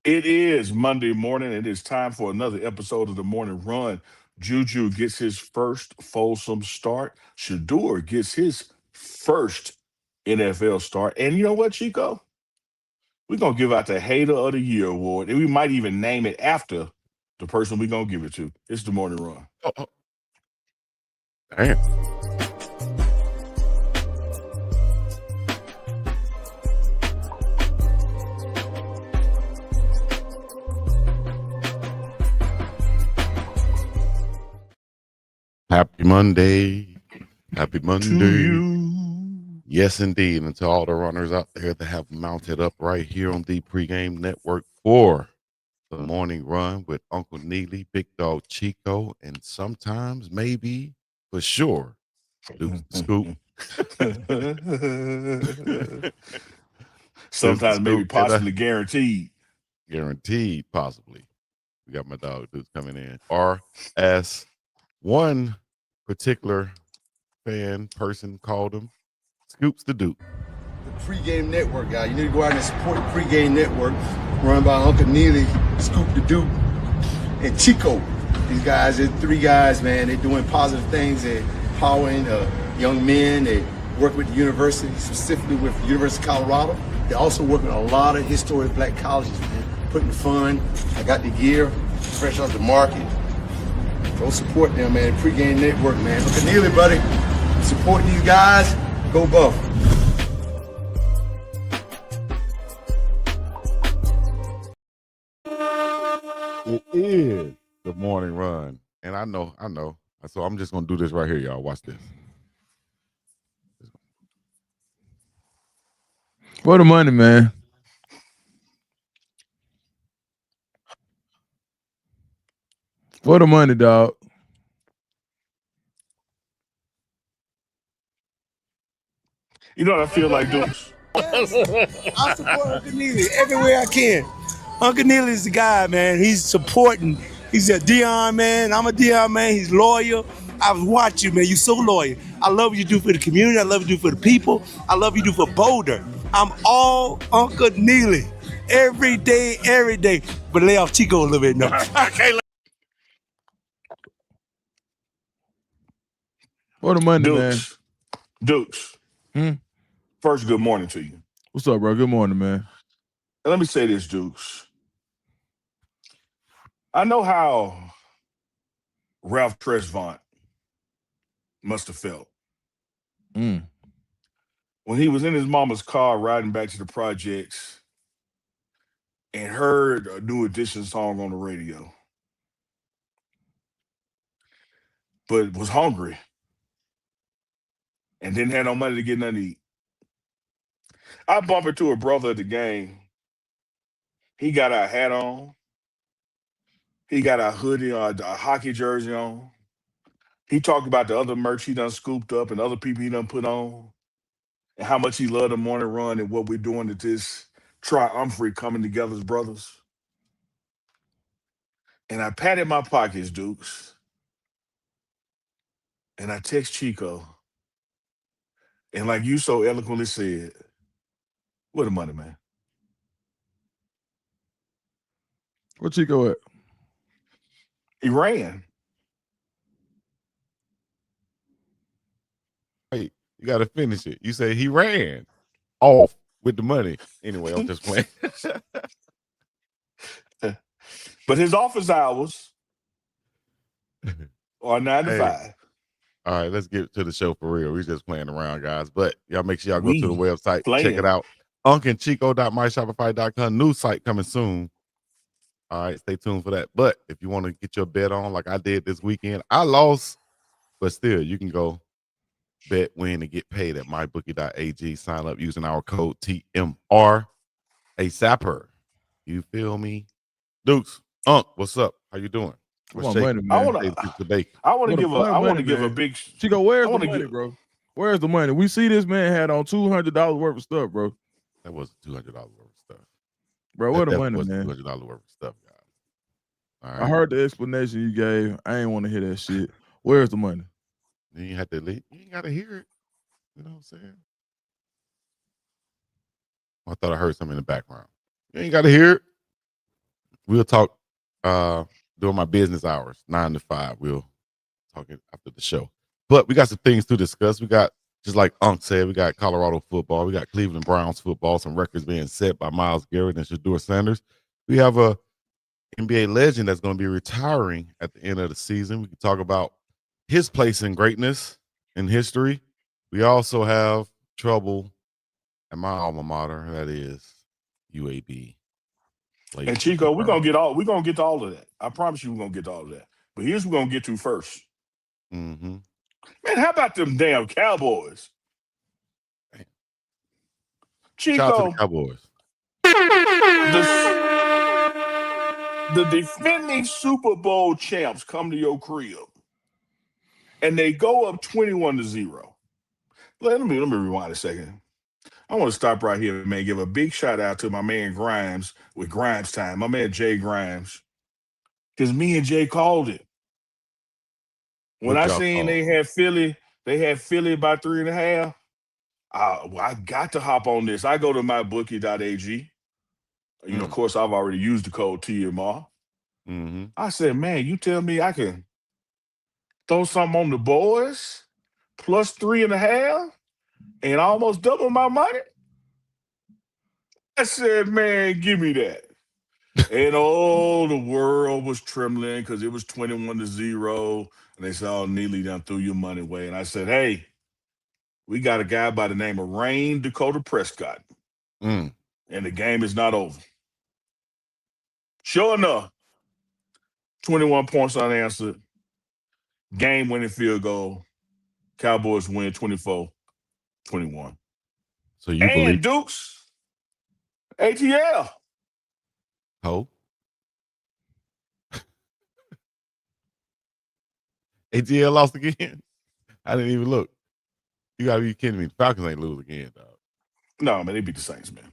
It is Monday morning. It is time for another episode of the Morning Run. Juju gets his first fulsome start. Shedeur gets his first NFL start. And you know what, Chico? We're going to give out the Hater of the Year award. And we might even name it after the person we're going to give it to. It's the Morning Run. Oh, damn. Happy Monday. Happy To Monday. you. Yes, indeed. And to all the runners out there that have mounted up right here on the pregame network for the morning run with Uncle Neely, Big Dog Chico, and sometimes, maybe, for sure, Dukes the Scoop. Dukes the Sometimes maybe Scoop, and possibly guaranteed. guaranteed, possibly. We got my dog Dukes coming in. Or as one particular fan person called him, Scoops the Duke. The pregame network, guy. You need to go out and support the pregame network run by Uncle Neely, Scoop the Duke, and Chico. These guys, they're three guys, man. They're doing positive things. They're empowering young men. They work with the university, specifically with the University of Colorado. They also work with a lot of historic black colleges, man. Putting the fun. I got the gear, fresh off the market. Go support them, man. Pregame network, man. Uncle Neely, buddy, supporting these guys. Go Buff. It is the morning run. And I know. So I'm just going to do this right here, y'all. Watch this. For the money, man. For the money, dog. You know what I feel like, Dukes? I support Uncle Neely everywhere I can. Uncle Neely is the guy, man. He's supporting. He's a Dion man. I'm a Dion man. He's loyal. I've watched you, man. You're so loyal. I love what you do for the community. I love what you do for the people. I love what you do for Boulder. I'm all Uncle Neely. Every day, every day. But lay off Chico a little bit, no. For the money, man. Dukes. First, good morning to you. What's up, bro? Good morning, man. And let me say this, Dukes. I know how Ralph Tresvant must have felt when he was in his mama's car riding back to the projects and heard a New Edition song on the radio, but was hungry and didn't have no money to get nothing to eat. I bumped into a brother at the game. He got a hat on. He got a hoodie, a hockey jersey on. He talked about the other merch he done scooped up and other people he done put on and how much he loved the morning run and what we're doing at this triumvirate coming together as brothers. And I patted my pockets, Dukes. And I text Chico. And like you so eloquently said, where the money, man? Where Chico at? He ran. Hey, you got to finish it. You say he ran off with the money. Anyway, I'm just playing. But his office hours are 9 to 5. All right, let's get to the show for real. We're just playing around, guys. But y'all make sure y'all go to the website, check it out. uncandchico.myshopify.com. New site coming soon. All right, stay tuned for that. But if you want to get your bet on like I did this weekend, I lost, but still, you can go bet, win, and get paid at mybookie.ag. Sign up using our code TMR. A sapper. You feel me? Dukes, what's up? How you doing? What's money, man? I want to give a big Chico, where's the money, bro? Where's the money? We see this man had on $200 worth of stuff, bro. That wasn't $200 worth of stuff. Bro, where the money, man? $200 worth of stuff, guys. All right. I heard the explanation you gave. I ain't want to hear that shit. Where's the money? You have to leave. You ain't gotta hear it. You know what I'm saying? I thought I heard something in the background. You ain't gotta hear it. we'll talk during my business hours, 9 to 5. We'll talk it after the show. But we got some things to discuss. We got, just like Unc said, we got Colorado football. We got Cleveland Browns football. Some records being set by Myles Garrett and Shedeur Sanders. We have a NBA legend that's going to be retiring at the end of the season. We can talk about his place in greatness in history. We also have trouble at my alma mater, that is UAB. And Chico, we're gonna get to all of that. I promise you we're gonna get to all of that. But here's what we're gonna get to first. Mm-hmm. Man, how about them damn Cowboys? Chico, shout out to the Cowboys. The defending Super Bowl champs come to your crib and they go up 21-0. Let me rewind a second. I want to stop right here, man. Give a big shout out to my man Grimes with Grimes Time, my man Jay Grimes. Because me and Jay called it. When I seen they had Philly by 3.5. I got to hop on this. I go to mybookie.ag. Of course, I've already used the code TMR. Mm-hmm. I said, man, you tell me I can throw something on the boys plus 3.5 and almost double my money? I said, man, give me that. And the world was trembling because it was 21-0. And they said, oh, Neely done threw your money away. And I said, hey, we got a guy by the name of Rain Dakota Prescott. And the game is not over. Sure enough, 21 points unanswered. Game-winning field goal. Cowboys win 24-21. So you believe Dukes, ATL. Oh. ATL lost again? I didn't even look. You gotta be kidding me. The Falcons ain't lose again, dog. No, man, they beat the Saints, man.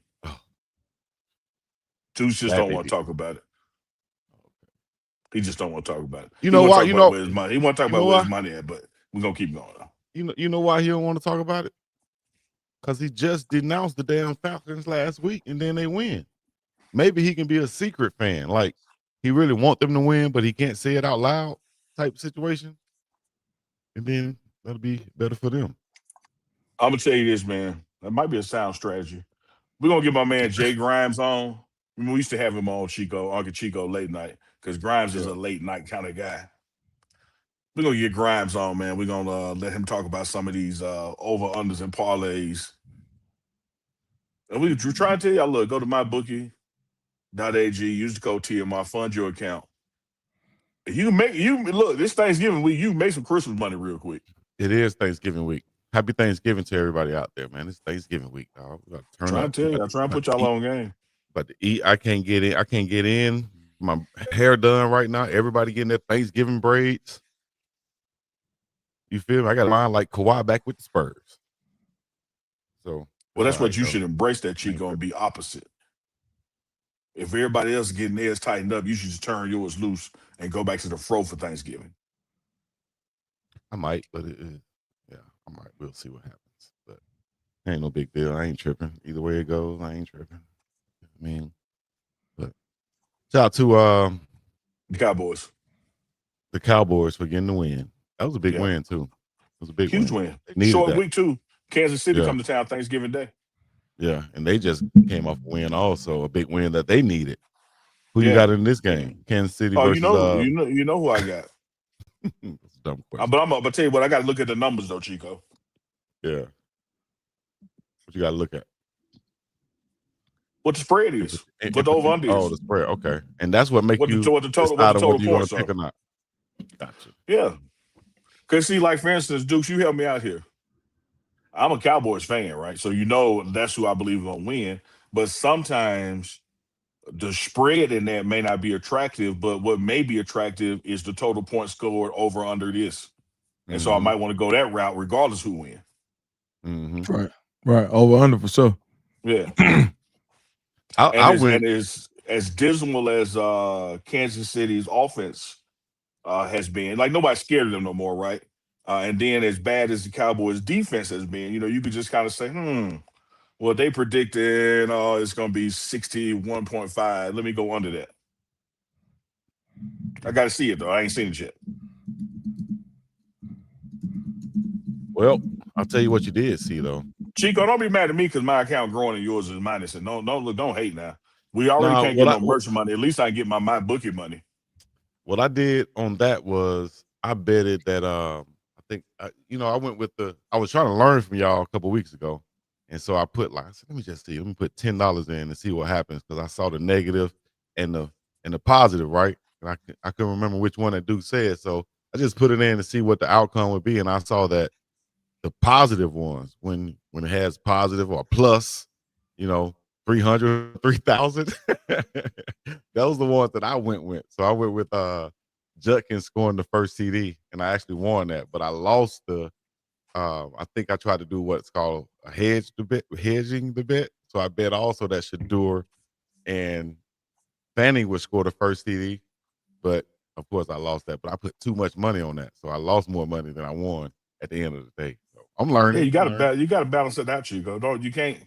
Dukes just don't want to talk about it. He just don't want to talk about it. You know why? He want to talk about where his money at, but we're gonna keep going. You know why he don't want to talk about it? Because he just denounced the damn Falcons last week, and then they win. Maybe he can be a secret fan, like he really want them to win, but he can't say it out loud, type situation. And then that'll be better for them. I'm gonna tell you this, man. That might be a sound strategy. We're gonna get my man Jay Grimes on. I mean, we used to have him on Uncle Chico late night, because Grimes is a late night kind of guy. We're gonna get Grimes on, man. We're gonna let him talk about some of these over-unders and parlays. And we're trying to tell y'all, look, go to mybookie.ag, use the code TMR, fund your account. Look, this Thanksgiving week, you can make some Christmas money real quick. It is Thanksgiving week. Happy Thanksgiving to everybody out there, man. It's Thanksgiving week, dog. We gotta turn up. I'm trying to put y'all on game. But to eat, I can't get in. My hair done right now. Everybody getting their Thanksgiving braids. You feel me? I got a line like Kawhi back with the Spurs. So, well, that's what you should embrace, that Chico, and be opposite. If everybody else is getting theirs tightened up, you should just turn yours loose and go back to the fro for Thanksgiving. I might, but I might. We'll see what happens. But ain't no big deal. I ain't tripping. Either way it goes, I ain't tripping. I mean, but shout out to the Cowboys. The Cowboys for getting the win. That was a big win too. It was a big huge win. Short week too. Kansas City come to town Thanksgiving Day. Yeah, and they just came off a win also, a big win that they needed. Who you got in this game? Kansas City versus you know who I got. That's a dumb question. But I'm gonna tell you what, I gotta look at the numbers though, Chico. Yeah. What you gotta look at? What the spread is. What the over-under is. Oh, the spread. Okay. And that's what makes what you the total points you're gonna pick or not. Gotcha. Yeah. Because see, like for instance, Dukes, you help me out here. I'm a Cowboys fan, right? So that's who I believe is gonna win. But sometimes the spread in that may not be attractive, but what may be attractive is the total points scored over under this. And so I might want to go that route regardless who wins. Mm-hmm. Right. Over under for sure. Yeah. As dismal as Kansas City's offense has been, like nobody's scared of them no more, right? And then as bad as the Cowboys defense has been, you could just kind of say, well, they predicted it's going to be 61.5. Let me go under that. I got to see it though. I ain't seen it yet. Well, I'll tell you what you did see though. Chico, don't be mad at me because my account growing and yours is minus. And don't hate now. We already Now, can't get no merch money. At least I can get my bookie money. what I did on that was I betted that I think I went with I was trying to learn from y'all a couple weeks ago, and so I put I said, let me put $10 in and see what happens because I saw the negative and the positive, right? And I couldn't remember which one that Duke said, so I just put it in to see what the outcome would be, and I saw that the positive ones when it has positive or plus, 300, 3,000. Those are the ones that I went with. So I went with Judkins scoring the first CD, and I actually won that. But I lost I think I tried to do what's called a hedging the bet. So I bet also that Shedeur and Fanning would score the first CD, but of course I lost that. But I put too much money on that, so I lost more money than I won at the end of the day. So I'm learning. Yeah, you gotta balance it out, Chico. You can't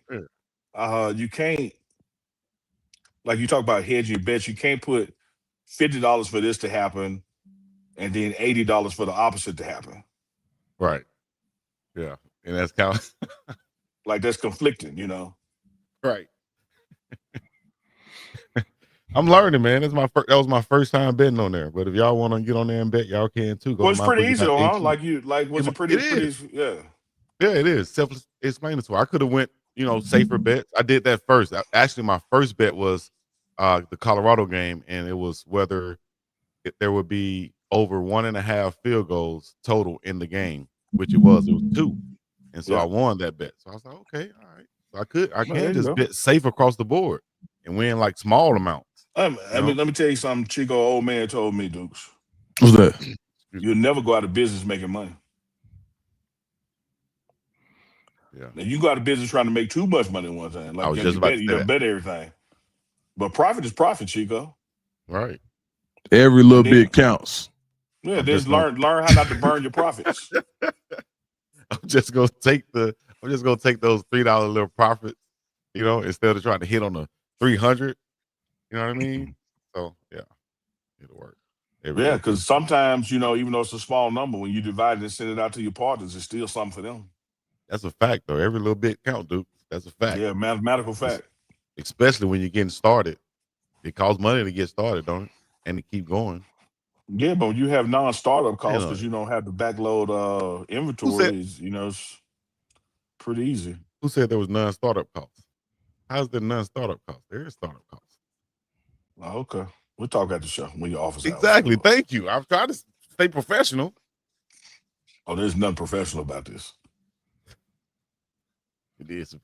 like you talk about hedging bets. You can't put $50 for this to happen and then $80 for the opposite to happen. Right. Yeah, and that's kind of like that's conflicting, Right. I'm learning, man. That was my first time betting on there. But if y'all want to get on there and bet, y'all can too. Well, it's pretty easy though, huh? Was it pretty? Yeah. Yeah, it is self-explanatory. I could have went, safer bets. I did that first. Actually, my first bet was the Colorado game, and it was whether there would be over 1.5 field goals total in the game, which it was. It was 2, and so I won that bet. So I was like, okay, all right. So I can just bet safe across the board and win like small amounts. Let me tell you something. Chico, old man, told me, Dukes. What's that? You'll never go out of business making money. Yeah. Now you go out of business trying to make too much money one time. Like I was just about to say that. Bet everything. But profit is profit, Chico. Right. Every little bit counts. Yeah, just learn how not to burn your profits. I'm just gonna take those $3 little profits, instead of trying to hit on the 300. You know what I mean? So yeah, it'll work. Yeah, because sometimes, even though it's a small number, when you divide it and send it out to your partners, it's still something for them. That's a fact, though. Every little bit count, Duke. That's a fact. Yeah, mathematical fact. Especially when you're getting started. It costs money to get started, don't it? And to keep going. Yeah, but when you have non-startup costs because you don't have to backload inventory, it's pretty easy. Who said there was non-startup costs? How's there non-startup costs? There is startup costs. Oh, okay. We'll talk at the show when your office hours. Exactly. Thank you. I'm trying to stay professional. Oh, there's nothing professional about this. It is.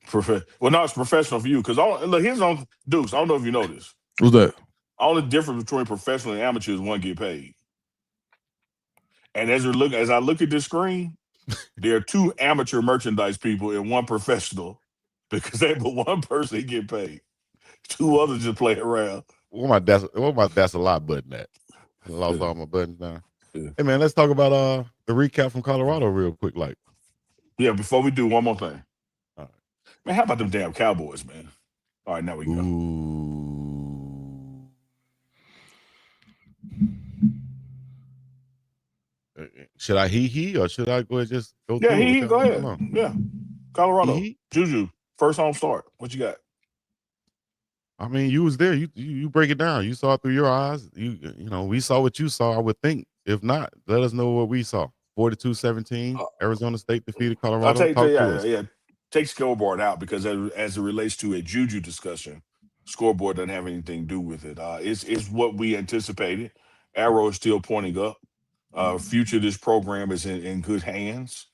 Well, no, it's professional for you because here's on Dukes. I don't know if you know this. What's that? Only difference between professional and amateur is one get paid. And as I look at this screen, there are 2 amateur merchandise people and 1 professional because they but 1 person get paid. 2 others just play around. What my that's a lot button at? I lost all my buttons now. Yeah. Hey man, let's talk about the recap from Colorado real quick. Yeah, before we do, one more thing. All right. Man, how about them damn Cowboys, man? All right, now we go. Should I or should I go ahead just go? Yeah, go ahead. Yeah, Colorado, Juju, first home start. What you got? I mean, you was there. You break it down. You saw it through your eyes. We saw what you saw. I would think. If not, let us know what we saw. 42-17. Arizona State defeated Colorado. Take scoreboard out because as it relates to a Juju discussion, scoreboard doesn't have anything to do with it. It's what we anticipated. Arrow is still pointing up. Future of this program is in good hands.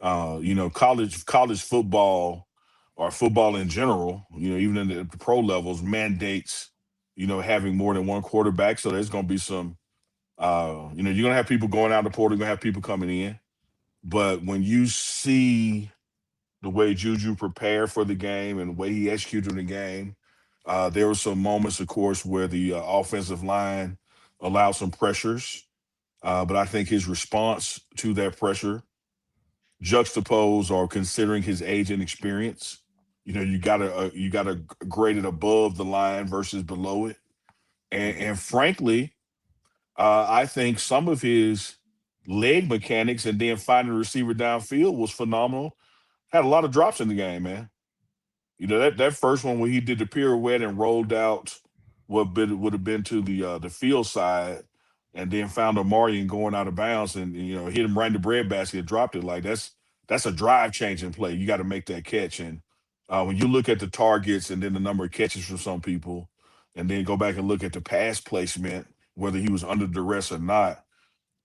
College football or football in general, even in the pro levels, mandates, having more than 1 quarterback. So there's going to be some, you're going to have people going out the portal, you're going to have people coming in. But when you see the way Juju prepared for the game and the way he executed the game, there were some moments, of course, where the offensive line allowed some pressures. But I think his response to that pressure, juxtaposed or considering his age and experience, you gotta grade it above the line versus below it, and frankly, I think some of his leg mechanics and then finding a receiver downfield was phenomenal. Had a lot of drops in the game, man. You know that first one where he did the pirouette and rolled out would have been to the field side, and then found Amarian going out of bounds and hit him right in the breadbasket and dropped it. Like that's a drive changing play. You got to make that catch. And when you look at the targets and then the number of catches from some people, and then go back and look at the pass placement, whether he was under duress or not,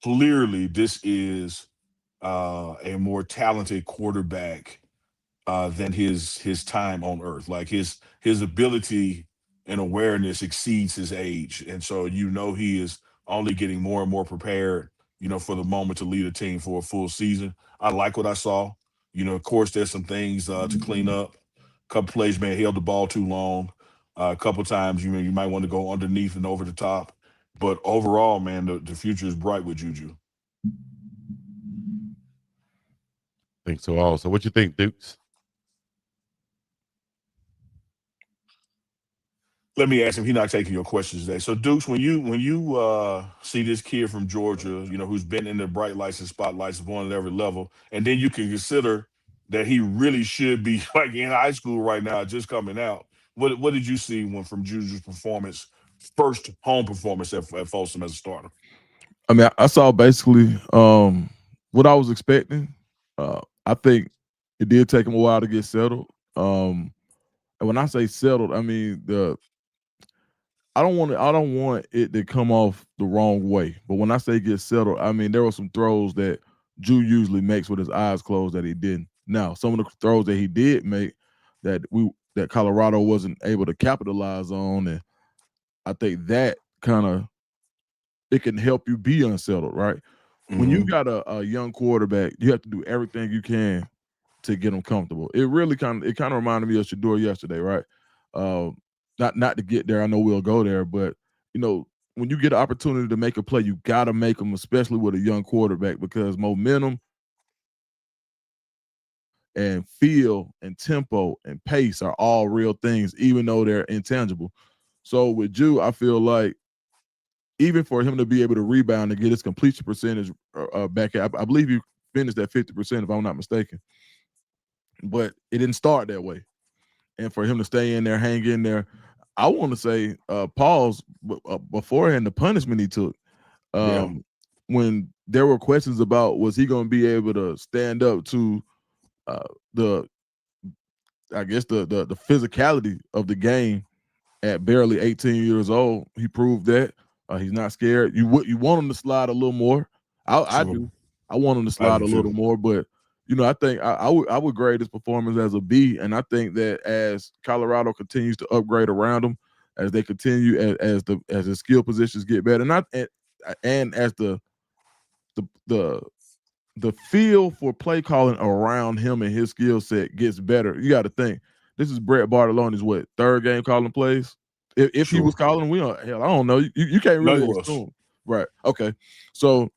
clearly this is a more talented quarterback than his time on earth. Like his ability and awareness exceeds his age, and so he is only getting more and more prepared. For the moment to lead a team for a full season. I like what I saw. Of course, there's some things to clean up. A couple plays, man, held the ball too long. A couple times, you might want to go underneath and over the top. But overall, man, the future is bright with Juju. Think so also. What you think, Dukes? Let me ask him. He's not taking your questions today. So, Dukes, when you see this kid from Georgia, who's been in the bright lights and spotlights of one at every level, and then you can consider that he really should be like in high school right now, just coming out. What did you see when from Juju's performance, first home performance at Folsom as a starter? I mean, I saw basically what I was expecting. I think it did take him a while to get settled. And when I say settled, I mean I don't want it to come off the wrong way. But when I say get settled, I mean there were some throws that Drew usually makes with his eyes closed that he didn't. Now, some of the throws that he did make that Colorado wasn't able to capitalize on, and I think that kind of it can help you be unsettled, right? When you got a young quarterback, you have to do everything you can to get them comfortable. It really kind of reminded me of Shedeur yesterday, right? Not to get there. I know we'll go there, but when you get an opportunity to make a play, you got to make them, especially with a young quarterback, because momentum and feel and tempo and pace are all real things, even though they're intangible. So with Jew, I feel like even for him to be able to rebound and get his completion percentage back, I believe he finished at 50%, if I'm not mistaken. But it didn't start that way. And for him to stay in there, hang in there, I want to say pause beforehand the punishment he took. When there were questions about was he going to be able to stand up to the physicality of the game at barely 18 years old, he proved that he's not scared. You want him to slide a little more. I do. I want him to slide a little more, but I think I would grade his performance as a B, and I think that as Colorado continues to upgrade around him, as they continue as the skill positions get better, and as the feel for play calling around him and his skill set gets better. You got to think this is Brett Bartolone's third game calling plays. If he was calling, I don't know. You can't really assume, right? Okay, so.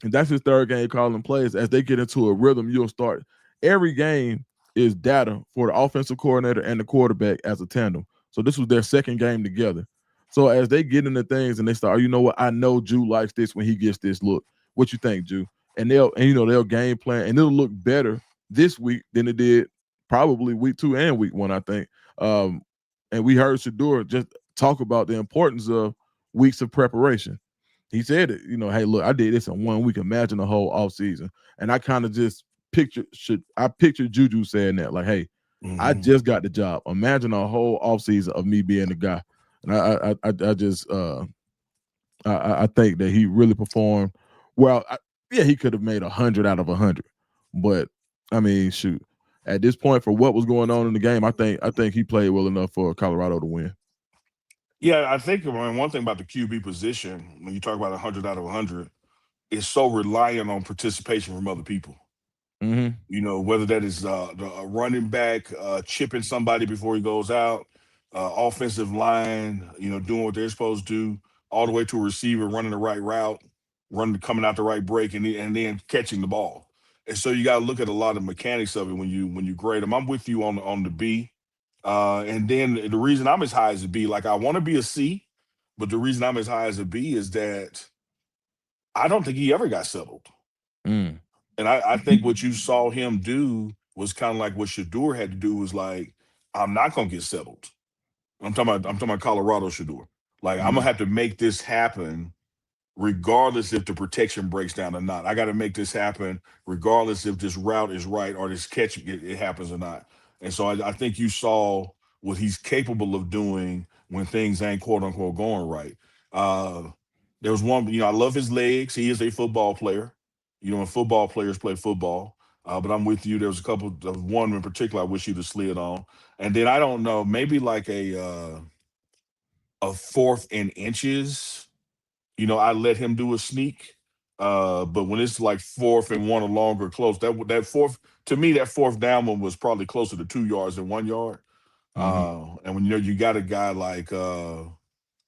And that's his third game calling plays. As they get into a rhythm, you'll start. Every game is data for the offensive coordinator and the quarterback as a tandem. So this was their second game together. So as they get into things and they start, you know what? I know Drew likes this when he gets this look. What you think, Drew? And they'll game plan and it'll look better this week than it did probably week 2 and week 1, I think. And we heard Shedeur just talk about the importance of weeks of preparation. He said it, hey, look, I did this in 1 week. Imagine the whole offseason. And I kind of just pictured Juju saying that, like, hey, I just got the job. Imagine a whole offseason of me being the guy. And I think that he really performed well. He could have made 100 out of 100. But, I mean, shoot. At this point, for what was going on in the game, I think he played well enough for Colorado to win. Yeah, I think one thing about the QB position, when you talk about 100 out of 100, is so reliant on participation from other people. Whether that is the running back chipping somebody before he goes out, offensive line, doing what they're supposed to do, all the way to a receiver running the right route, coming out the right break, and then catching the ball. And so you got to look at a lot of mechanics of it when you grade them. I'm with you on the B. And then the reason I'm as high as a B, like I want to be a C, But the reason I'm as high as a B is that I don't think he ever got settled. Mm. And I think what you saw him do was kind of like what Shedeur had to do was like, I'm not gonna get settled. I'm talking about Colorado Shedeur. Like I'm gonna Mm. have to make this happen regardless if the protection breaks down or not. I got to make this happen regardless if this route is right or this catch it happens or not. And so I think you saw what he's capable of doing when things ain't quote unquote going right. Uh, there was one, I love his legs. He is a football player, and football players play football. But I'm with you. There was a couple of one in particular I wish he'd have slid on. And then I don't know, maybe like a fourth and inches. I let him do a sneak. But when it's like fourth and one or longer close, that fourth to me, that fourth down one was probably closer to 2 yards than 1 yard. Mm-hmm. And when you got a guy like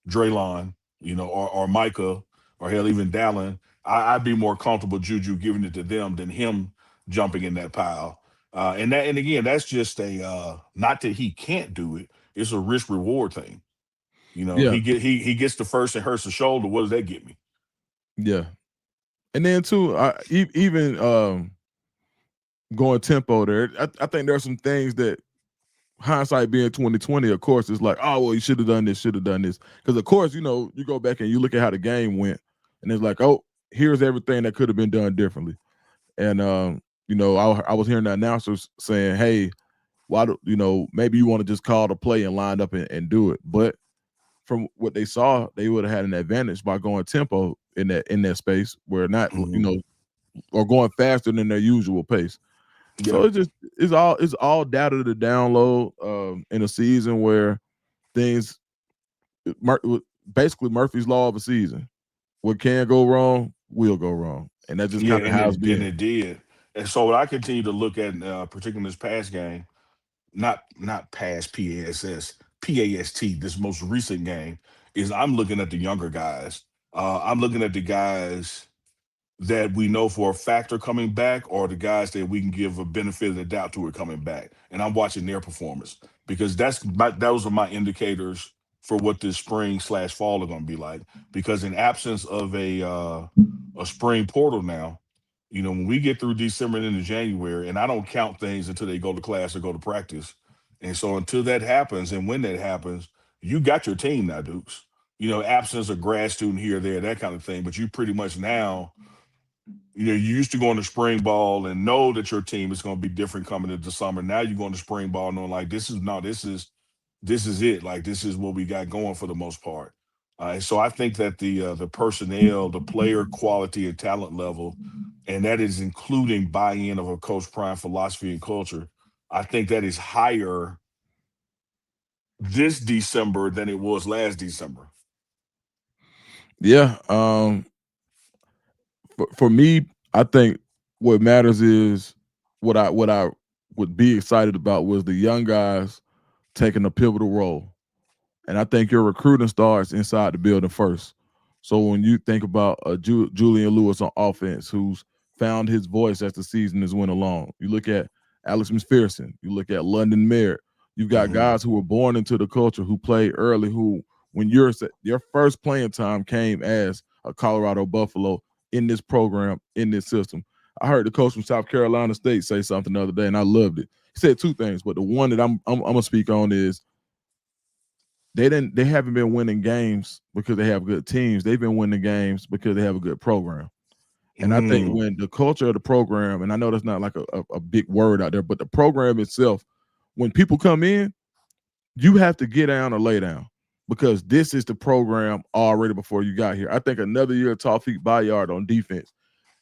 Draylon, or Micah, or hell even Dallin, I'd be more comfortable Juju giving it to them than him jumping in that pile. And again, that's just a not that he can't do it. It's a risk reward thing. Yeah, He gets the first and hurts the shoulder. What does that get me? yeah. And then too, even going tempo there, I think there are some things that hindsight being 2020, of course, it's like, oh well, you should have done this, because of course, you go back and you look at how the game went, and it's like, oh, here's everything that could have been done differently. And I was hearing the announcers saying, hey, why do maybe you want to just call the play and line up and do it, but from what they saw, they would have had an advantage by going tempo in that space where not Mhm. or going faster than their usual pace. So Yeah, it's all data to download in a season where things basically Murphy's law of a season. What can go wrong will go wrong, and that's just yeah, kind of and how it's it and been. it did. And so what I continue to look at, particularly in this past game, not past PAST, this most recent game, is I'm looking at the younger guys. I'm looking at the guys that we know for a fact are coming back, or the guys that we can give a benefit of the doubt to are coming back. And I'm watching their performance because those are my indicators for what this spring/fall are going to be like. Because in absence of a spring portal now, when we get through December and into January, and I don't count things until they go to class or go to practice. And so until that happens, and when that happens, you got your team now, Dukes. Absence of grad student here, there, that kind of thing. But you pretty much now you used to go into spring ball and know that your team is going to be different coming into summer. Now you're going to spring ball knowing like this is it. Like this is what we got going for the most part. And so I think that the personnel, the player quality and talent level, and that is including buy-in of a Coach Prime philosophy and culture. I think that is higher this December than it was last December. Yeah. For me, I think what matters is what I would be excited about was the young guys taking a pivotal role. And I think your recruiting starts inside the building first. So when you think about Julian Lewis on offense, who's found his voice as the season has went along, you look at Alex McPherson, you look at London Merritt. You've got Mm-hmm. guys who were born into the culture, who played early, who when your first playing time came as a Colorado Buffalo in this program, in this system. I heard the coach from South Carolina State say something the other day, and I loved it. He said two things, but the one that I'm gonna speak on is they haven't been winning games because they have good teams. They've been winning games because they have a good program. And I think Mm. when the culture of the program, and I know that's not like a big word out there, but the program itself, when people come in, you have to get down or lay down because this is the program already before you got here. I think another year of Tawfiq Bayard on defense,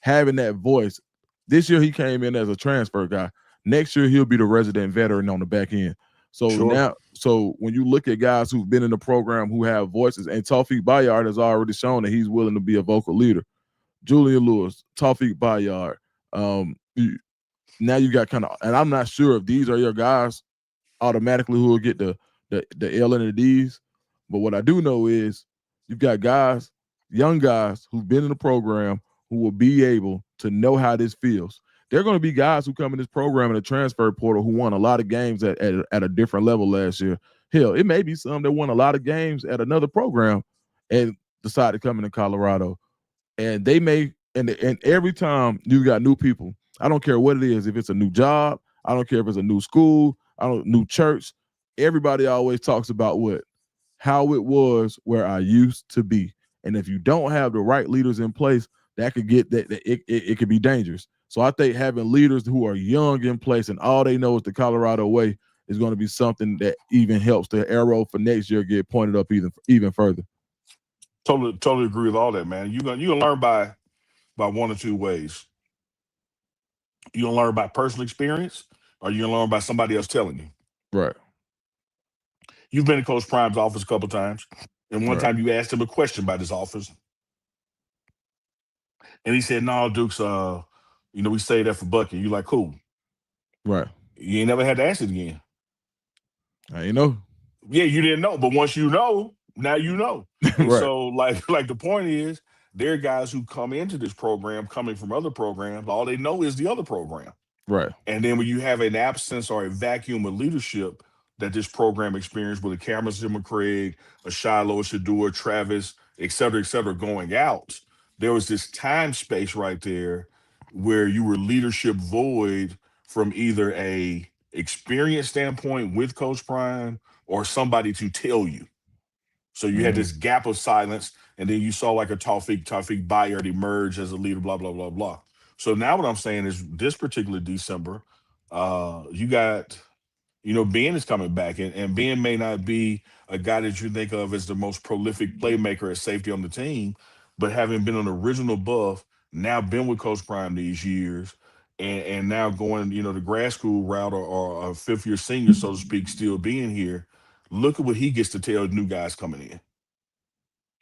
having that voice. This year he came in as a transfer guy. Next year he'll be the resident veteran on the back end. Sure. So when you look at guys who've been in the program who have voices, and Tawfiq Bayard has already shown that he's willing to be a vocal leader. Julian Lewis, Tawfiq Bayard. Now you got kind of, and I'm not sure if these are your guys automatically who will get the L and the D's. But what I do know is you've got guys, young guys who've been in the program who will be able to know how this feels. There are going to be guys who come in this program in the transfer portal who won a lot of games at a different level last year. Hell, it may be some that won a lot of games at another program and decide to come into Colorado. And they may, and every time you got new people, I don't care what it is, if it's a new job, I don't care if it's a new school, new church, everybody always talks about how it was where I used to be. And if you don't have the right leaders in place, that could get it could be dangerous. So I think having leaders who are young in place and all they know is the Colorado way is going to be something that even helps the arrow for next year get pointed up even further. Totally agree with all that, man. You gonna learn by one or two ways. You gonna learn by personal experience, or you gonna learn by somebody else telling you. Right. You've been in Coach Prime's office a couple times, and one Right. time you asked him a question about his office, and he said, "No, Dukes, we say that for Bucky." You like, cool. Right. You ain't never had to ask it again. You know. Yeah, you didn't know, but once you know, now you know. And Right. so, like the point is, there are guys who come into this program coming from other programs. All they know is the other program. Right. And then when you have an absence or a vacuum of leadership that this program experienced with a Cameron McCraig, a Shiloh, a Shedeur, Travis, et cetera, going out, there was this time space right there where you were leadership void from either a experience standpoint with Coach Prime or somebody to tell you. So you had this gap of silence, and then you saw like a Taufik Bayard emerge as a leader, blah, blah, blah, blah. So now what I'm saying is this particular December, you got, Ben is coming back, and Ben may not be a guy that you think of as the most prolific playmaker at safety on the team, but having been an original buff, now been with Coach Prime these years, and now going, the grad school route or a fifth-year senior, so to speak, still being here, look at what he gets to tell new guys coming in.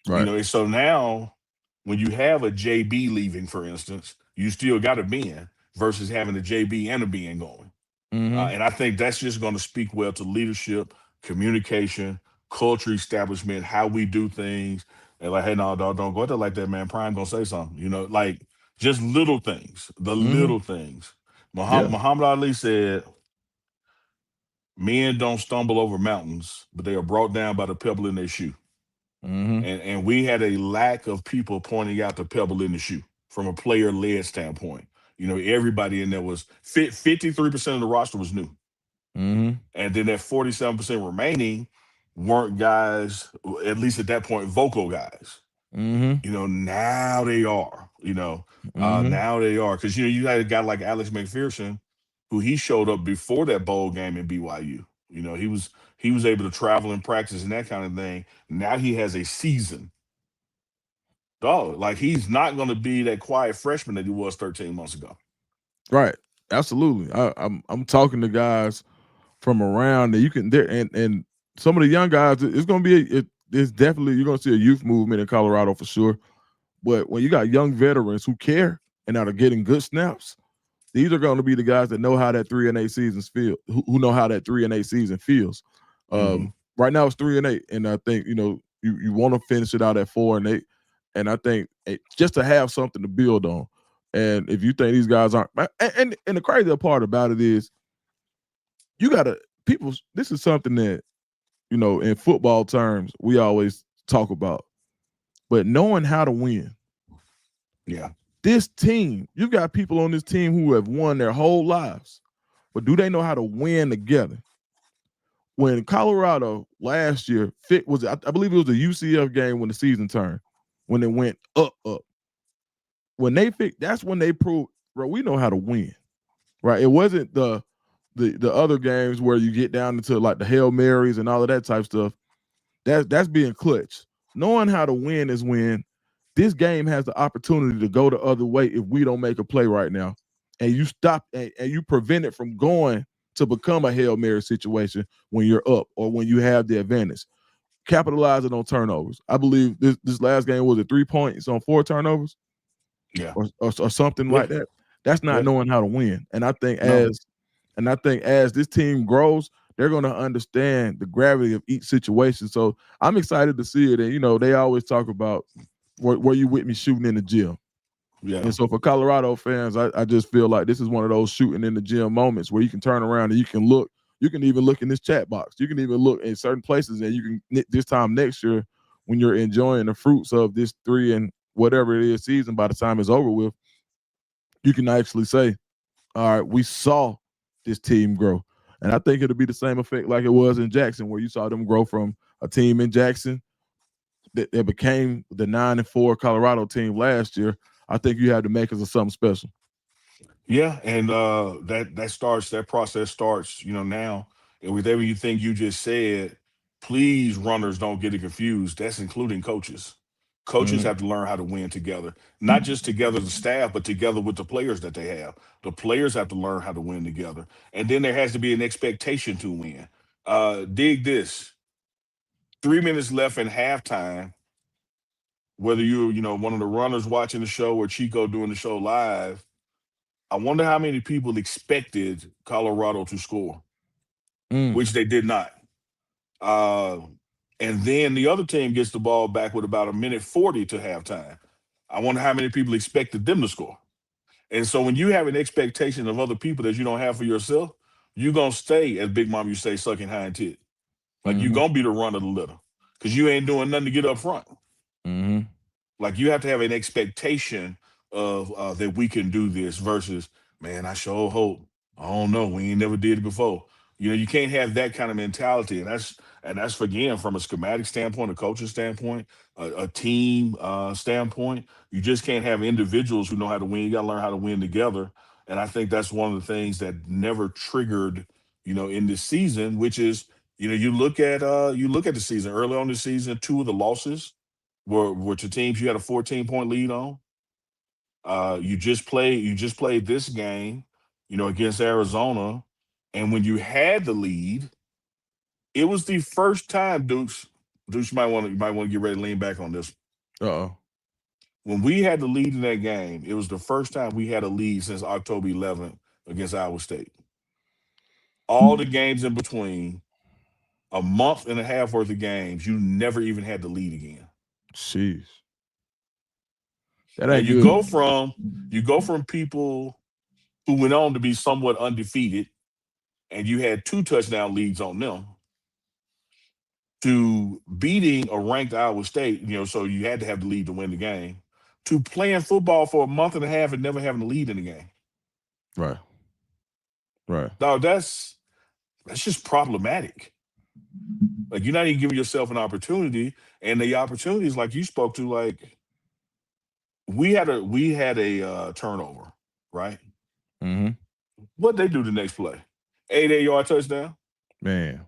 Right. And so now when you have a JB leaving, for instance, you still got a Ben versus having a JB and a Ben going. And I think that's just going to speak well to leadership, communication, culture establishment, how we do things. And like, hey, no, dog, don't go out there like that, man. Prime gonna say something, like just little things, little things. Muhammad Ali said, men don't stumble over mountains, but they are brought down by the pebble in their shoe. And we had a lack of people pointing out the pebble in the shoe from a player-led standpoint. Everybody in there was 53% of the roster was new. And then that 47% remaining weren't guys, at least at that point, vocal guys. Now they are, now they are. Because, you had a guy like Alex McPherson, who he showed up before that bowl game in BYU. He was able to travel and practice and that kind of thing. Now he has a season. Dog, like he's not going to be that quiet freshman that he was 13 months ago. Right. Absolutely. I'm talking to guys from around that you can there and some of the young guys, it's going to be it's definitely you're going to see a youth movement in Colorado for sure. But when you got young veterans who care and are getting good snaps, these are going to be the guys that know how that 3-8 seasons feel, who know how that 3-8 season feels. Right now it's 3-8, and I think you want to finish it out at 4-8, and I think just to have something to build on. And if you think these guys aren't, and the crazier part about it is, you gotta people. This is something that in football terms we always talk about, but knowing how to win. Yeah. This team, you've got people on this team who have won their whole lives, but do they know how to win together? When Colorado last year I believe it was the UCF game when the season turned, when it went up. When that's when they proved, bro, we know how to win, right? It wasn't the other games where you get down into like the Hail Marys and all of that type stuff. That's being clutch. Knowing how to win is when this game has the opportunity to go the other way if we don't make a play right now. And you stop and you prevent it from going to become a Hail Mary situation when you're up or when you have the advantage. Capitalizing on turnovers. I believe this last game was 3 points on 4 turnovers. Yeah. Or something like that. That's not knowing how to win. And I think as this team grows, they're going to understand the gravity of each situation. So I'm excited to see it. And, they always talk about where you with me shooting in the gym. Yeah. And so for Colorado fans, I just feel like this is one of those shooting in the gym moments where you can turn around and you can look. You can even look in this chat box. You can even look in certain places, and you can this time next year when you're enjoying the fruits of this 3 and whatever it is season, by the time it's over with, you can actually say, all right, we saw this team grow. And I think it'll be the same effect like it was in Jackson, where you saw them grow from a team in Jackson that became the 9-4 Colorado team last year. I think you have the makers of something special. Yeah, and that process starts, now. And with everything you just said, please, runners, don't get it confused. That's including coaches. Coaches have to learn how to win together, not just together as a staff, but together with the players that they have. The players have to learn how to win together, and then there has to be an expectation to win. Dig this: 3 minutes left in halftime. Whether you're, one of the runners watching the show or Chico doing the show live, I wonder how many people expected Colorado to score, which they did not. And then the other team gets the ball back with about 1:40 to halftime. I wonder how many people expected them to score. And so when you have an expectation of other people that you don't have for yourself, you're going to stay, as Big Mom, you say, sucking hind tit. Like you're going to be the run of the litter because you ain't doing nothing to get up front. Like you have to have an expectation of that we can do this versus, man, I sure hope. I don't know. We ain't never did it before. You can't have that kind of mentality. And that's again, from a schematic standpoint, a coaching standpoint, a team standpoint. You just can't have individuals who know how to win. You got to learn how to win together. And I think that's one of the things that never triggered, in this season, which is, you look at the season early on the season, 2 of the losses were to teams you had a 14-point lead on. You just played this game, against Arizona, and when you had the lead, it was the first time, Dukes, you might want to get ready to lean back on this. When we had the lead in that game, it was the first time we had a lead since October 11th against Iowa State. All the games in between, a month and a half worth of games, you never even had the lead again. Jeez. That Now ain't you good. go from people who went on to be somewhat undefeated, and you had 2 touchdown leads on them, to beating a ranked Iowa State, so you had to have the lead to win the game, to playing football for a month and a half and never having the lead in the game. Right. Now that's just problematic. Like you're not even giving yourself an opportunity, and the opportunities, like you spoke to, like we had a turnover, right? What'd they do the next play? 8-yard touchdown. Man,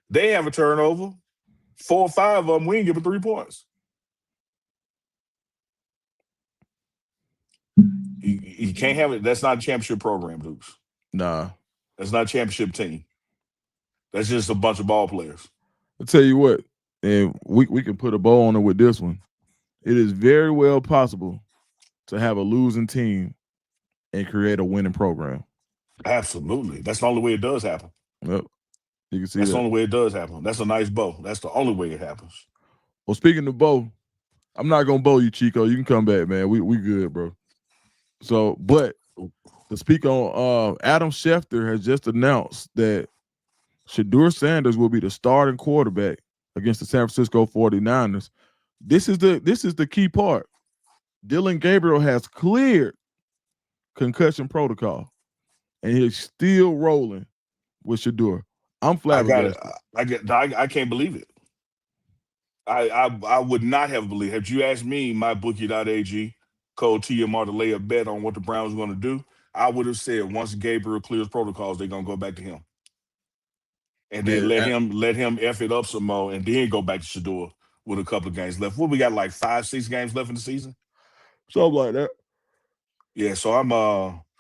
they have a turnover. 4 or 5 of them, we ain't give it 3 points. You can't have it. That's not a championship program, Dukes. Nah. That's not a championship team. That's just a bunch of ball players. I'll tell you what, and we can put a bow on it with this one. It is very well possible to have a losing team and create a winning program. Absolutely. That's the only way it does happen. Yep. You can see that's the only way it does happen. That's a nice bow. That's the only way it happens. Well, speaking of bow, I'm not gonna bow you, Chico. You can come back, man. We good, bro. So, but to speak on, Adam Schefter has just announced that Shedeur Sanders will be the starting quarterback against the San Francisco 49ers. This is the key part. Dylan Gabriel has cleared concussion protocol, and he's still rolling with Shedeur. I'm flabbergasted. I can't believe it. I would not have believed. Had you asked me, my bookie.ag, code TMR to lay a bet on what the Browns were going to do, I would have said once Gabriel clears protocols, they're going to go back to him. And then let him F it up some more and then go back to Shedeur with a couple of games left. What we got, like 5-6 games left in the season? Something like that. Yeah, so I'm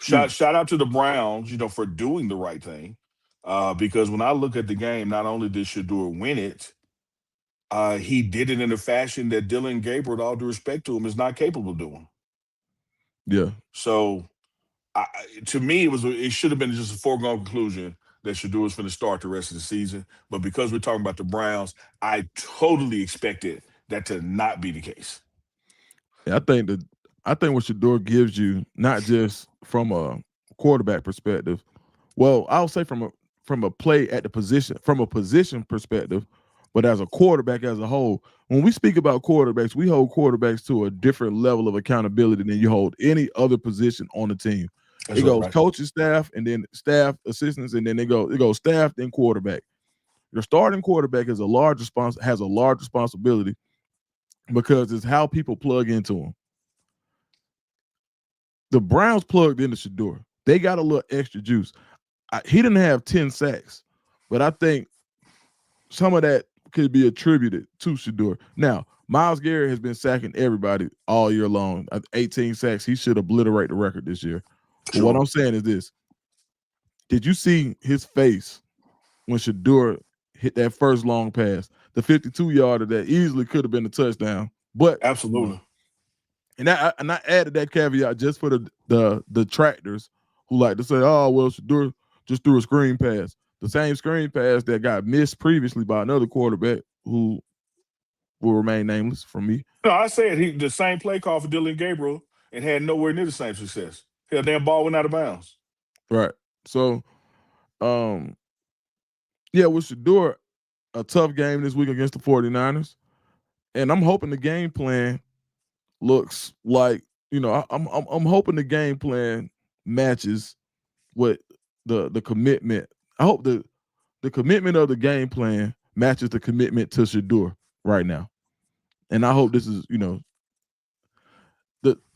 shout out to the Browns, for doing the right thing. Because when I look at the game, not only did Shedeur win it, he did it in a fashion that Dylan Gabriel, with all due respect to him, is not capable of doing. Yeah. So to me, it should have been just a foregone conclusion that Shedeur was going to start the rest of the season. But because we're talking about the Browns, I totally expected that to not be the case. Yeah, I think what Shedeur gives you, not just from a quarterback perspective, well, I'll say from a play at the position, from a position perspective, But as a quarterback as a whole, when we speak about quarterbacks, we hold quarterbacks to a different level of accountability than you hold any other position on the team. That's it goes right. coaching staff, and then staff assistants, and then it goes staff, then quarterback. Your starting quarterback has a large responsibility because it's how people plug into him. The Browns plugged into Shedeur. They got a little extra juice. He didn't have 10 sacks, but I think some of that could be attributed to Shedeur. Now, Myles Garrett has been sacking everybody all year long. 18 sacks. He should obliterate the record this year. But what I'm saying is this. Did you see his face when Shedeur hit that first long pass? The 52-yarder that easily could have been a touchdown. But Absolutely. And I added that caveat just for the detractors who like to say, oh, well, Shedeur just threw a screen pass. The same screen pass that got missed previously by another quarterback who will remain nameless from me. No, I said the same play call for Dylan Gabriel and had nowhere near the same success. Hell, damn ball went out of bounds. Right. So, with Shedeur, a tough game this week against the 49ers. And I'm hoping the game plan looks like, I'm hoping the game plan matches what the commitment. I hope the commitment of the game plan matches the commitment to Shedeur right now. And I hope this is,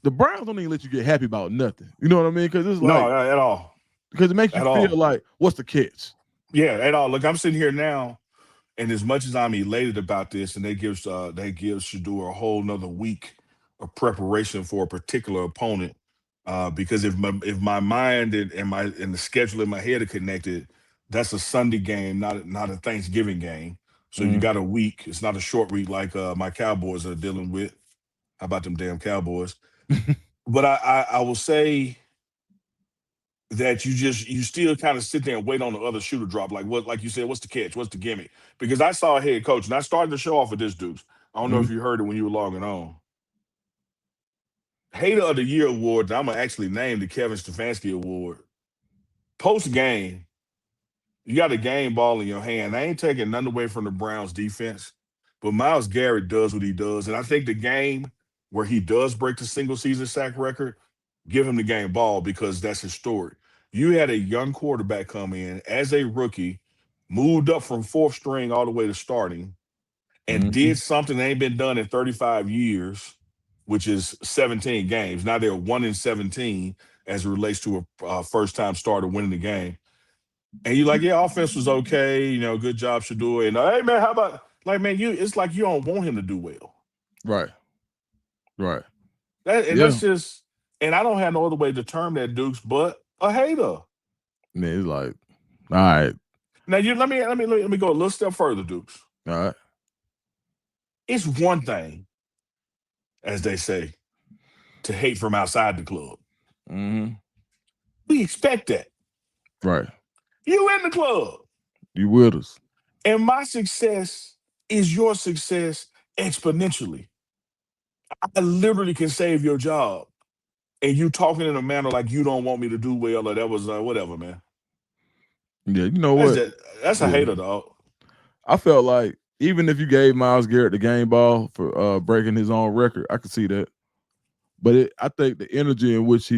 the Browns don't even let you get happy about nothing. You know what I mean? Because it's like no, at all. Because it makes you feel like, what's the catch? Yeah, at all. Look, I'm sitting here now, and as much as I'm elated about this, and they give Shedeur a whole nother week of preparation for a particular opponent, because if my mind and the schedule in my head are connected, that's a Sunday game, not a Thanksgiving game. So you got a week. It's not a short week like my Cowboys are dealing with. How about them damn Cowboys? But I will say that you still kind of sit there and wait on the other shoe to drop. Like you said, what's the catch? What's the gimmick? Because I saw a head coach, and I started to show off with this, Dukes. I don't know if you heard it when you were logging on. Hater of the Year award, I'm going to actually name the Kevin Stefanskii award. Post-game, you got a game ball in your hand. I ain't taking nothing away from the Browns defense, but Myles Garrett does what he does. And I think the game where he does break the single-season sack record, give him the game ball because that's historic. You had a young quarterback come in as a rookie, moved up from fourth string all the way to starting, and did something that ain't been done in 35 years, which is 17 games. Now they're 1-17 as it relates to a first-time starter winning the game. And you're like, yeah, offense was okay, good job, Shedeur. And hey, man, how about it's like you don't want him to do well. Right. That's just, and I don't have no other way to term that, Dukes, but a hater. Man, it's like, all right. Now let me go a little step further, Dukes. All right. It's one thing, as they say, to hate from outside the club. We expect that. Right. You in the club. You with us. And my success is your success exponentially. I literally can save your job. And you talking in a manner like you don't want me to do well, or that was whatever, man. Yeah, you know what? That's a hater, dog. I felt like even if you gave Myles Garrett the game ball for breaking his own record, I could see that. But I think the energy in which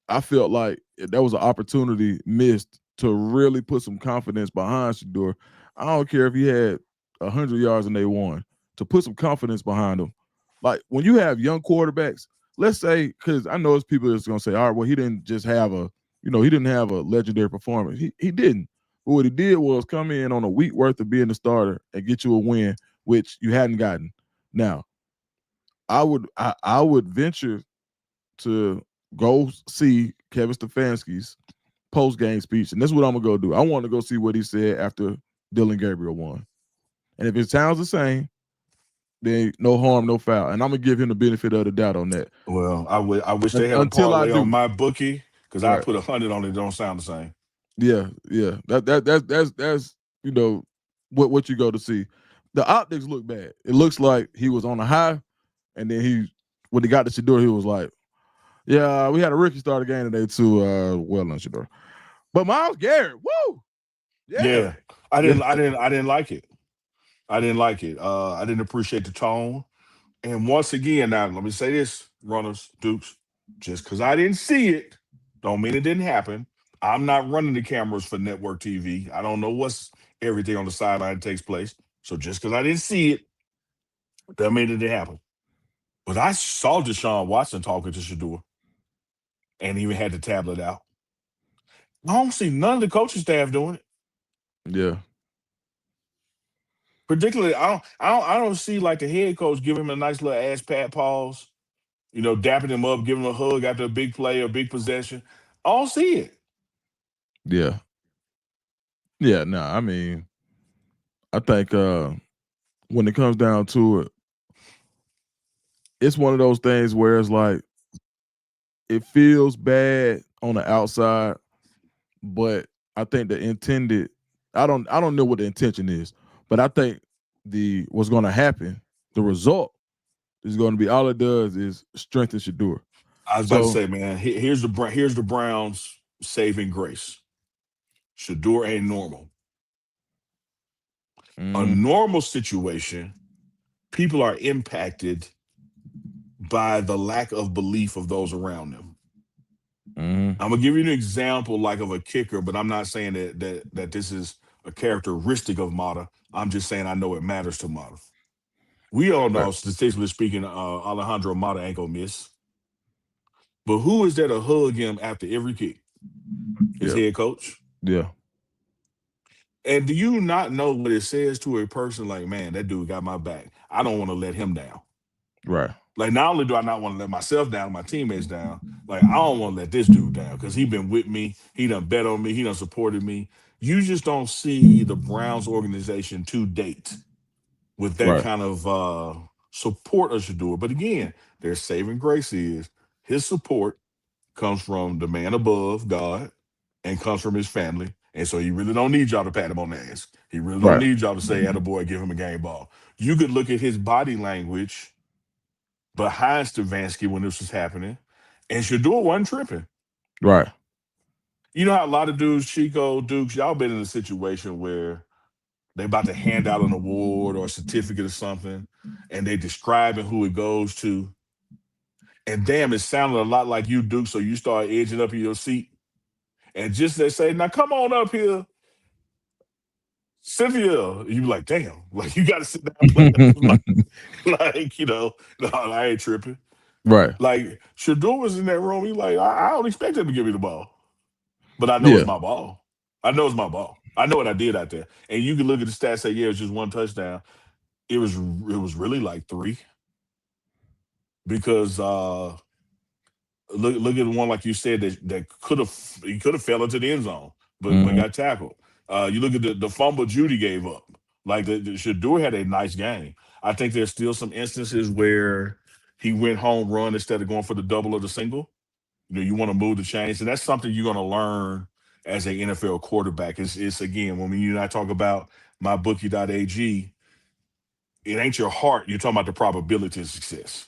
I felt like that was an opportunity missed to really put some confidence behind Shedeur. I don't care if he had 100 yards and they won, to put some confidence behind him. Like when you have young quarterbacks, let's say, because I know it's people that's going to say, all right, well, he didn't just have he didn't have a legendary performance. He didn't. But what he did was come in on a week worth of being the starter and get you a win, which you hadn't gotten. Now, I would venture to go see Kevin Stefanskii's post-game speech, and this is what I'm going to go do. I want to go see what he said after Dylan Gabriel won. And if it sounds the same, then no harm, no foul. And I'm going to give him the benefit of the doubt on that. Well, I wish they had a parlay on my bookie, because I put 100 on it. It don't sound the same. Yeah. That's what you go to see. The optics look bad. It looks like he was on a high, and then when he got to Shedeur, he was like, yeah, we had a rookie start a game today too. Well on Shedeur. But Myles Garrett, woo! Yeah. I didn't like it. I didn't like it. I didn't appreciate the tone. And once again, now let me say this, runners, Dukes, just because I didn't see it, don't mean it didn't happen. I'm not running the cameras for network TV. I don't know what's everything on the sideline takes place. So just because I didn't see it, doesn't mean it didn't happen. But I saw Deshaun Watson talking to Shedeur and even had the tablet out. I don't see none of the coaching staff doing it. Yeah. Particularly, I don't see like the head coach giving him a nice little ass pat pause, dapping him up, giving him a hug after a big play or big possession. I don't see it. Yeah. Yeah, no, I mean, I think when it comes down to it, it's one of those things where it's like it feels bad on the outside, but I think the intended I don't know what the intention is, but I think what's going to happen, the result is going to be all it does is strengthen Shedeur. I was about to So say, man, here's the Browns' saving grace. Shedeur ain't normal. A normal situation, people are impacted by the lack of belief of those around them. I'm gonna give you an example like of a kicker, but I'm not saying that this is a characteristic of Mata. I'm just saying I know it matters to Mata. We all know, right. statistically speaking, Alejandro Mata ain't gonna miss. But who is there to hug him after every kick? His Yeah. head coach. Yeah. And do you not know what it says to a person like, man, that dude got my back. I don't want to let him down. Right. Like, not only do I not want to let myself down, my teammates down, like, I don't want to let this dude down because he been with me. He done bet on me. He done supported me. You just don't see the Browns organization to date with that Right. kind of support of Shedeur. But again, their saving grace is his support comes from the man above, God, and comes from his family. And so he really don't need y'all to pat him on the ass. He really don't Right. need y'all to say, attaboy, give him a game ball. You could look at his body language behind Stefanskii when this was happening, and Shedeur wasn't tripping. Right. You know how a lot of dudes, Chico, Dukes, y'all been in a situation where they about to hand out an award or a certificate or something, and they describing who it goes to. And damn, it sounded a lot like you, Duke, so you start edging up in your seat. And just they say, now come on up here, Cynthia. You be like, damn, like you got to sit down, play. No, I ain't tripping. Right. Like Shedeur was in that room. He like, I don't expect him to give me the ball, but I know it's Yeah. my ball. I know it's my ball. I know what I did out there. And you can look at the stats. Say, yeah, it was just one touchdown. It was really like three because look at the one like you said that could have fell into the end zone, but got tackled. You look at the fumble Judy gave up. Like the Shedeur had a nice game. I think there's still some instances where he went home run instead of going for the double or the single. You want to move the chains, and that's something you're going to learn as an NFL quarterback. It's again when you and I talk about mybookie.ag, it ain't your heart. You're talking about the probability of success.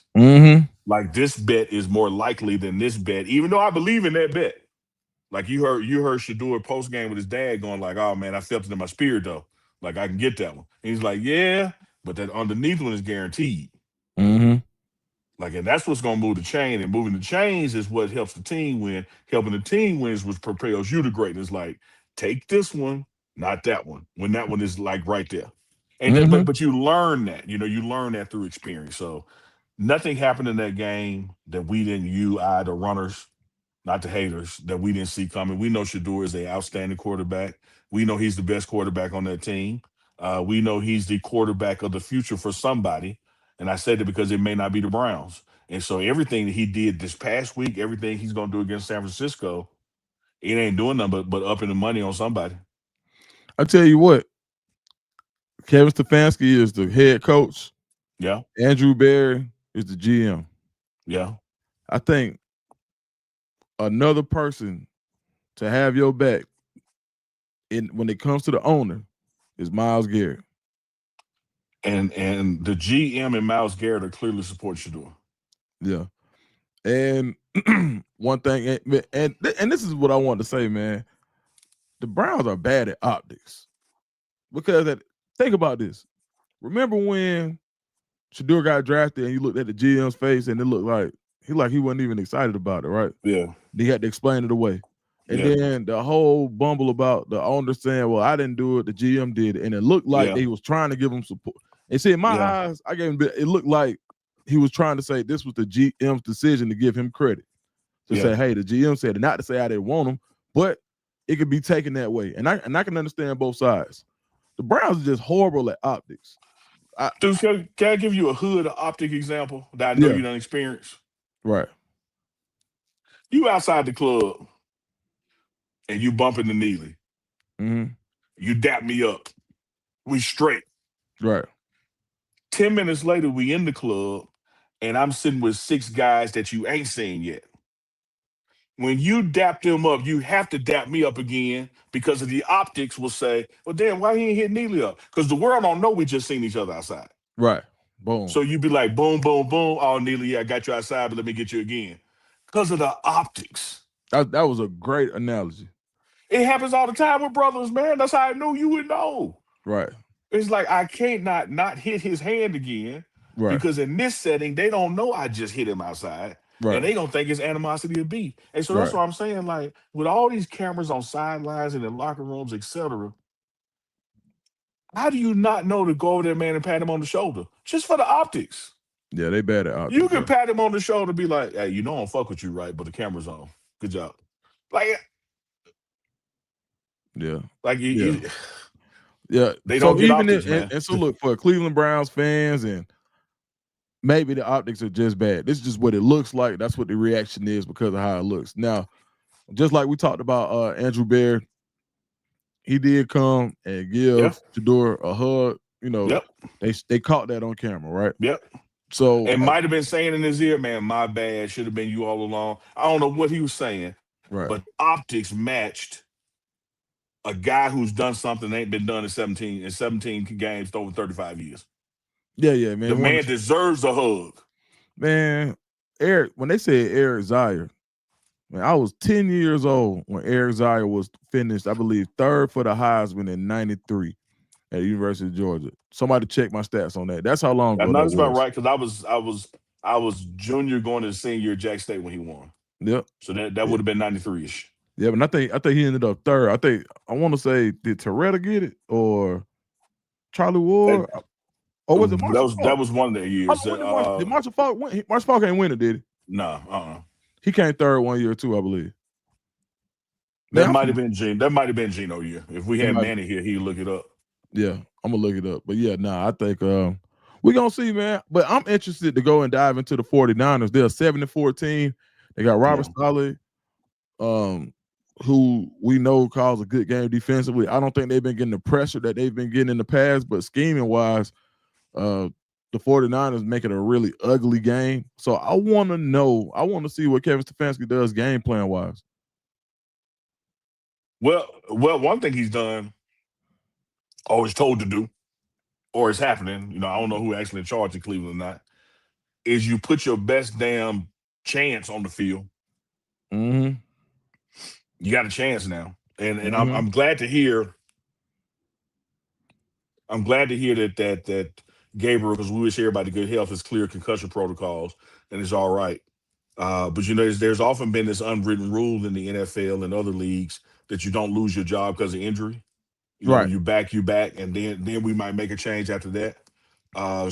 Like this bet is more likely than this bet, even though I believe in that bet. Like you heard Shedeur post game with his dad going like, "Oh man, I felt it in my spirit though. Like I can get that one." And he's like, "Yeah, but that underneath one is guaranteed." Like, and that's what's gonna move the chain. And moving the chains is what helps the team win. Helping the team win is what propels you to greatness. Like, take this one, not that one. When that one is like right there. And then, but you learn that. You learn that through experience. So nothing happened in that game that we didn't, the runners, not the haters, that we didn't see coming. We know Shedeur is an outstanding quarterback. We know he's the best quarterback on that team. We know he's the quarterback of the future for somebody. And I said it because it may not be the Browns. And so everything that he did this past week, everything he's going to do against San Francisco, it ain't doing nothing but upping the money on somebody. I tell you what, Kevin Stefanskii is the head coach. Yeah. Andrew Berry is the GM. Yeah. I think another person to have your back when it comes to the owner is Myles Garrett. And the GM and Myles Garrett are clearly supporting Shedeur. Yeah. And one thing, and this is what I want to say, man. The Browns are bad at optics because think about this. remember when Shedeur got drafted and you looked at the GM's face and it looked like he wasn't even excited about it, right? Yeah. He had to explain it away. And then the whole bumble about the owner saying, well, I didn't do it, the GM did it. And it looked like he was trying to give him support. And see, in my eyes, I gave him, it looked like he was trying to say this was the GM's decision to give him credit. To say, hey, the GM said it, not to say I didn't want him, but it could be taken that way. And I can understand both sides. The Browns are just horrible at optics. Dude, can I give you a hood optic example that I know you don't experience? Right. You outside the club and you bump into Neely. Mm-hmm. You dap me up. We straight. Right. 10 minutes later, we in the club and I'm sitting with 6 guys that you ain't seen yet. When you dap them up, you have to dap me up again because of the optics will say, well, damn, why he ain't hit Neely up? Because the world don't know we just seen each other outside. Right. Boom. So you be like, boom, boom, boom. Oh, Neely, yeah, I got you outside, but let me get you again. Because of the optics. That was a great analogy. It happens all the time with brothers, man. That's how I knew you would know. Right. It's like I can't not hit his hand again. Right. Because in this setting, they don't know I just hit him outside. Right. And they gonna think it's animosity of beef. And so that's what I'm saying. Like, with all these cameras on sidelines and in locker rooms, etc., how do you not know to go over there, man, and pat him on the shoulder? Just for the optics. Yeah, they bad at optics. You can pat him on the shoulder and be like, hey, you know I don't fuck with you, right? But the camera's on. Good job. Like, yeah. Like yeah. They don't get optics, man. And so look, for Cleveland Browns fans, and maybe the optics are just bad. This is just what it looks like. That's what the reaction is because of how it looks. Now, just like we talked about Andrew Baird, he did come and give Shedeur a hug. You know, they caught that on camera, right? Yep. So it might have been saying in his ear, man, my bad, should have been you all along. I don't know what he was saying, but optics matched a guy who's done something that ain't been done in 17 games over 35 years. Yeah, man. The man deserves a hug. Man, Eric, when they said Eric Zaire, man, I was 10 years old when Eric Zaire was finished, I believe, 3rd for the Heisman in '93 at the University of Georgia. Somebody check my stats on that. That's how long ago that was. That's about right, because I was junior going to the senior at Jack State when he won. Yep. So that would have been 93-ish. Yeah, but I think he ended up 3rd. I want to say, did Toretta get it or Charlie Ward? Or was it Marshall Falk? That was one of their years. Did Marshall Falk win? Marshall Falk ain't win it, did he? No, He came 3rd 1 year too, I believe. That might have been Gene. That might have been Geno year. If we had Manny here, he'd look it up. Yeah, I'm gonna look it up. But yeah, I think we're gonna see, man. But I'm interested to go and dive into the 49ers. They're a 7-14. They got Robert Saleh, who we know calls a good game defensively. I don't think they've been getting the pressure that they've been getting in the past, but scheming wise, the 49ers make it a really ugly game. So I want to see what Kevin Stefanskii does game plan wise. Well, one thing he's done, or is told to do, or is happening, I don't know who actually in charge in Cleveland or not, is you put your best damn chance on the field. Mm-hmm. You got a chance now. And I'm glad to hear that Gabriel, because we wish everybody good health, is clear concussion protocols, and it's all right. But there's often been this unwritten rule in the NFL and other leagues that you don't lose your job because of injury. You back, and then we might make a change after that.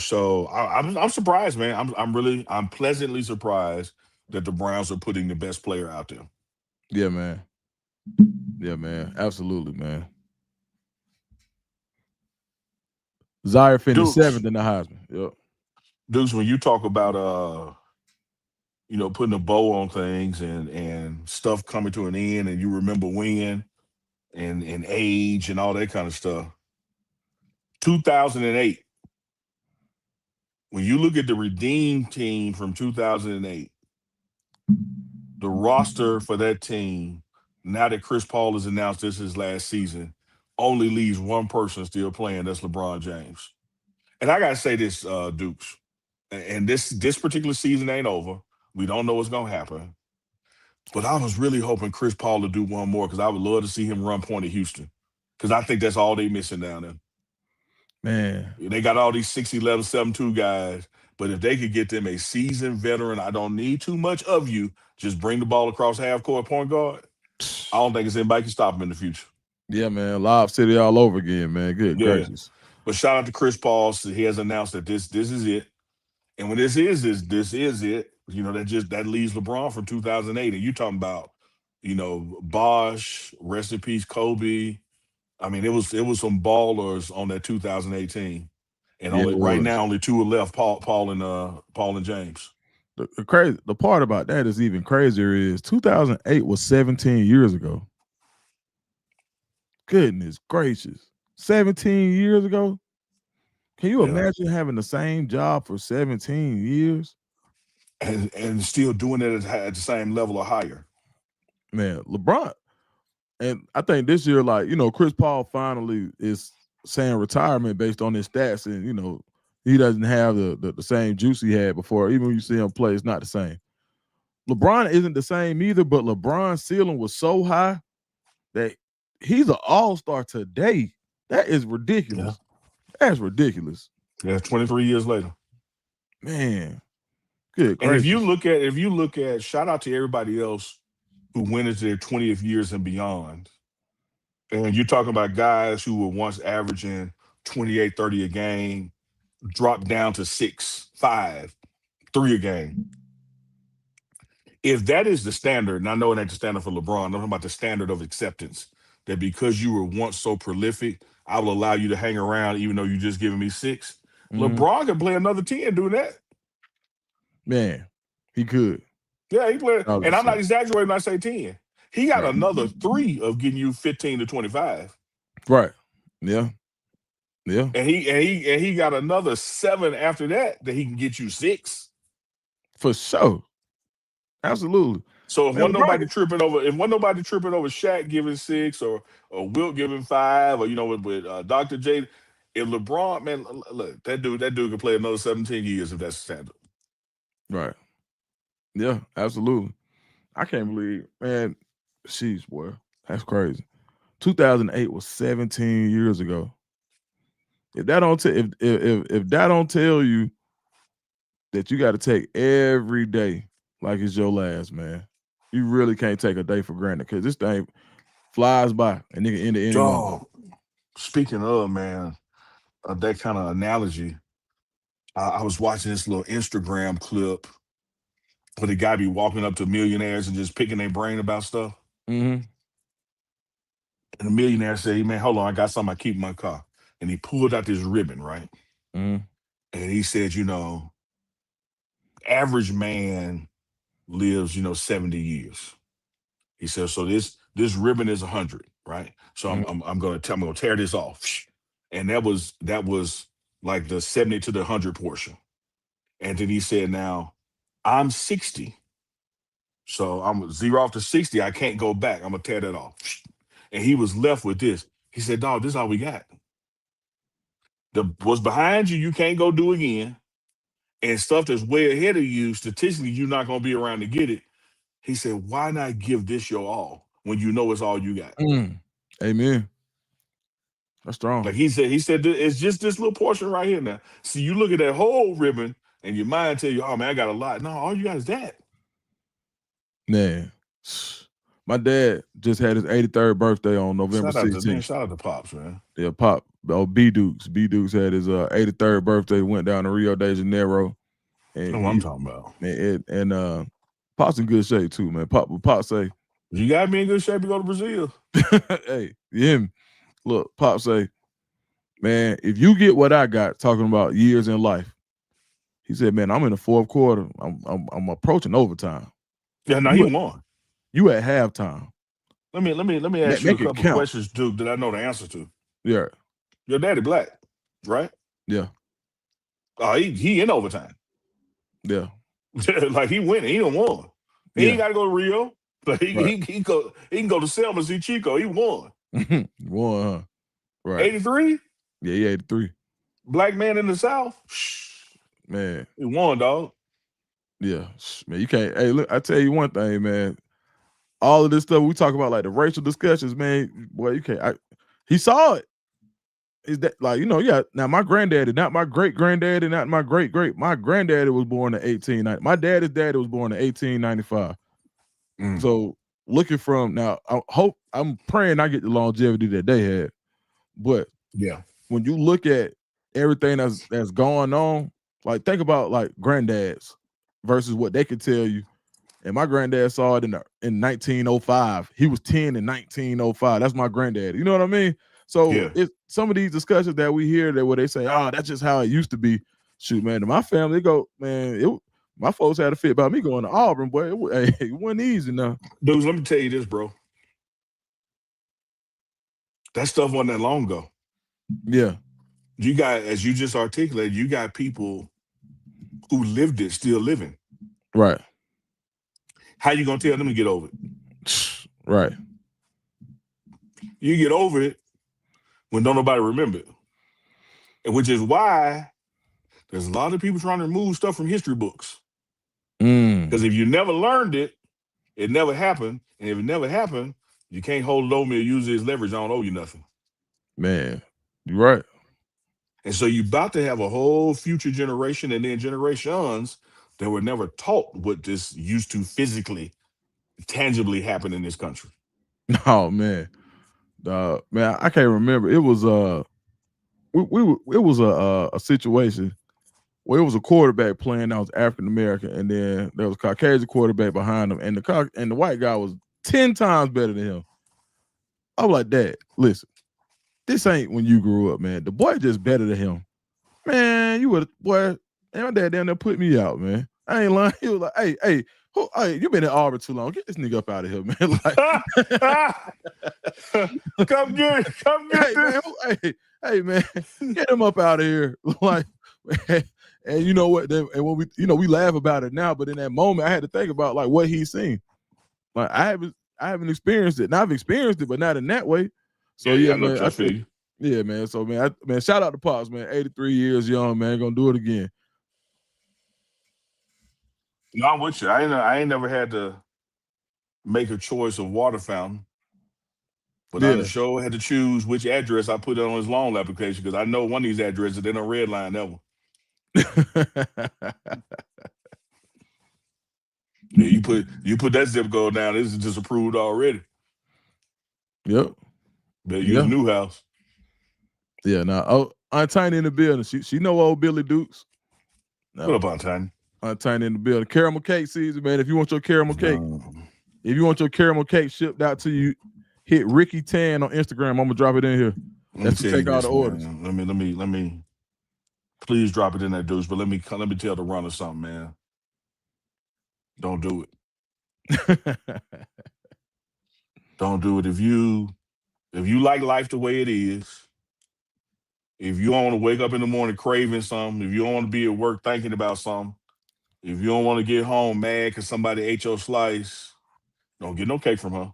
So I'm surprised, man. I'm pleasantly surprised that the Browns are putting the best player out there. Yeah, man. Yeah, man. Absolutely, man. Zaire finished 7th in the Heisman. Yep. Dukes, when you talk about putting a bow on things and stuff coming to an end, and you remember when and age and all that kind of stuff. 2008. When you look at the redeemed team from 2008, the roster for that team, now that Chris Paul has announced this is his last season, only leaves one person still playing. That's LeBron James. And I gotta say this, Dukes, and this particular season ain't over. We don't know what's gonna happen. But I was really hoping Chris Paul to do one more, because I would love to see him run point at Houston, because I think that's all they missing down there. Man. They got all these 6'11", 7'2" guys, but if they could get them a seasoned veteran, I don't need too much of you. Just bring the ball across half court, point guard. I don't think anybody can stop him in the future. Yeah, man. Lob City all over again, man. Good gracious. But shout out to Chris Paul. He has announced that this is it. And when this is it, that leaves LeBron from 2008. And you talking about, Bosh, rest in peace, Kobe. I mean, it was some ballers on that 2018. And right now only two are left, Paul and James. The part about that is even crazier is 2008 was 17 years ago. Goodness gracious. 17 years ago? Can you imagine having the same job for 17 years? And still doing it at the same level or higher. Man, LeBron. And I think this year, Chris Paul finally is saying retirement based on his stats. And, he doesn't have the same juice he had before. Even when you see him play, it's not the same. LeBron isn't the same either, but LeBron's ceiling was so high that he's an all-star today. That is ridiculous. Yeah. That's ridiculous. Yeah, 23 years later. Man. Good. And if you look at, shout out to everybody else who went into their 20th years and beyond. And you're talking about guys who were once averaging 28, 30 a game, dropped down to 6, 5, 3 a game. If that is the standard, and I know it ain't the standard for LeBron, I'm talking about the standard of acceptance, that because you were once so prolific, I will allow you to hang around even though you're just giving me 6. Mm-hmm. LeBron can play another 10 doing that. Man, he could. Yeah, he played. And I'm not exaggerating when I say 10. He got another 3 of getting you 15 to 25. Right. Yeah. Yeah. And he got another 7 after that he can get you 6. For sure. Absolutely. So if nobody tripping over Shaq giving 6 or Wilt giving 5 or with Dr. J, if LeBron, man, look, that dude can play another 17 years if that's the standard. Right. Yeah, absolutely. I can't believe, man. Sheesh, boy, that's crazy. 2008 was 17 years ago. If that don't tell you that you got to take every day like it's your last, man, you really can't take a day for granted because this thing flies by and nigga end the end. Speaking of, man, that kind of analogy, I was watching this little Instagram clip where the guy be walking up to millionaires and just picking their brain about stuff. Mm-hmm. And the millionaire said, "Hey, man, hold on, I got something I keep in my car." And he pulled out this ribbon, right? Mm-hmm. And he said, average man lives, 70 years. He said, so this ribbon is 100, right? So I'm gonna tear this off. And that was like the 70 to the 100 portion. And then he said, now I'm 60. So I'm 0 off to 60. I can't go back. I'm gonna tear that off. And he was left with this. He said, dog, this is all we got. What's behind you can't go do again. And stuff that's way ahead of you, statistically, you're not gonna be around to get it. He said, why not give this your all when you know it's all you got? Amen. That's strong. Like he said, it's just this little portion right here now. See, you look at that whole ribbon and your mind tell you, oh man, I got a lot. No, all you got is that. Man, my dad just had his 83rd birthday on November 16th. Shout out to Pops, man. Yeah, Pop. Oh, B Dukes. B Dukes had his 83rd birthday, went down to Rio de Janeiro. And what I'm talking about. And Pop's in good shape too, man. Pop say, you got me in good shape to go to Brazil. Hey, him. Look, Pop say, man, if you get what I got, talking about years in life, he said, man, I'm in the fourth quarter. I'm approaching overtime. Yeah, no, he won. You at halftime. Let me ask you a couple questions, Duke, that I know the answer to. Yeah. Your daddy black, right? Yeah. Oh, he in overtime. Yeah. Like he winning. He done won. He ain't got to go to Rio. But he can go to Selma and see Chico. He won. Won, huh? Right. 83? Yeah, he 83. Black man in the South? Man. He won, dog. Yeah. Man, you can't. Hey, look, I tell you one thing, man. All of this stuff we talk about, like the racial discussions, man, boy, you can't. He saw it. is that like, you know, yeah. Now my granddaddy, not my great granddaddy, not my great. My granddaddy was born in 1890. My daddy's daddy was born in 1895. So looking from now, I'm praying I get the longevity that they had. But yeah, when you look at everything that's going on, like think about like granddads versus what they could tell you. And my granddad saw it in 1905. He was 10 in 1905. That's my granddad. You know what I mean? So it's some of these discussions that we hear that where they say, "Oh, that's just how it used to be." Shoot, man, to my family, they go, man, my folks had a fit about me going to Auburn, boy. It wasn't easy now. Dudes, let me tell you this, bro. That stuff wasn't that long ago. Yeah. You got, as you just articulated, you got people who lived it still living. Right. How you gonna tell them to get over it? Right. You get over it when don't nobody remember it. And which is why there's a lot of people trying to remove stuff from history books. Because if you never learned it, it never happened. And if it never happened, you can't hold it over me or use it as leverage. I don't owe you nothing. Man, you're right. And so you're about to have a whole future generation and then generations that were never taught what this used to physically, tangibly happen in this country. Oh man, man, I can't remember. It was it was a situation where it was a quarterback playing that was African American, and then there was a Caucasian quarterback behind him, and the white guy was 10 times better than him. I was like, Dad, listen, this ain't when you grew up, man. The boy just better than him. Man, you would, boy, and my dad down there put me out, man. I ain't lying. He was like, hey, you been in Auburn too long. Get this nigga up out of here, man. Like, come get this. Hey, man, get him up out of here. Like, and you know what? And when we laugh about it now, but in that moment, I had to think about like what he's seen. Like I haven't experienced it. Now I've experienced it, but not in that way. So yeah, man. I feel you. Yeah, man. So man, shout out to Pops, man. 83 years young, man. Gonna do it again. No, I'm with you. I ain't never had to make a choice of water fountain. But I the show had to choose which address I put on his loan application because I know one of these addresses they don't red line that one. Yeah, you put that zip code down. This is disapproved already. Yep. Better use new house. Yeah. Now, Aunt Tiny in the building. She know old Billy Dukes. No. What up, Aunt Tiny? Aunt Tiny in the building. Caramel cake season, man. If you want your caramel cake, if you want your caramel cake shipped out to you, hit Ricky Tan on Instagram. I'm gonna drop it in here. That's to take all the orders. Let me. Please drop it in there, dudes. But let me tell the runner something, man. Don't do it. Don't do it. If you like life the way it is, if you don't want to wake up in the morning craving something, if you don't want to be at work thinking about something, if you don't want to get home mad because somebody ate your slice, don't get no cake from her.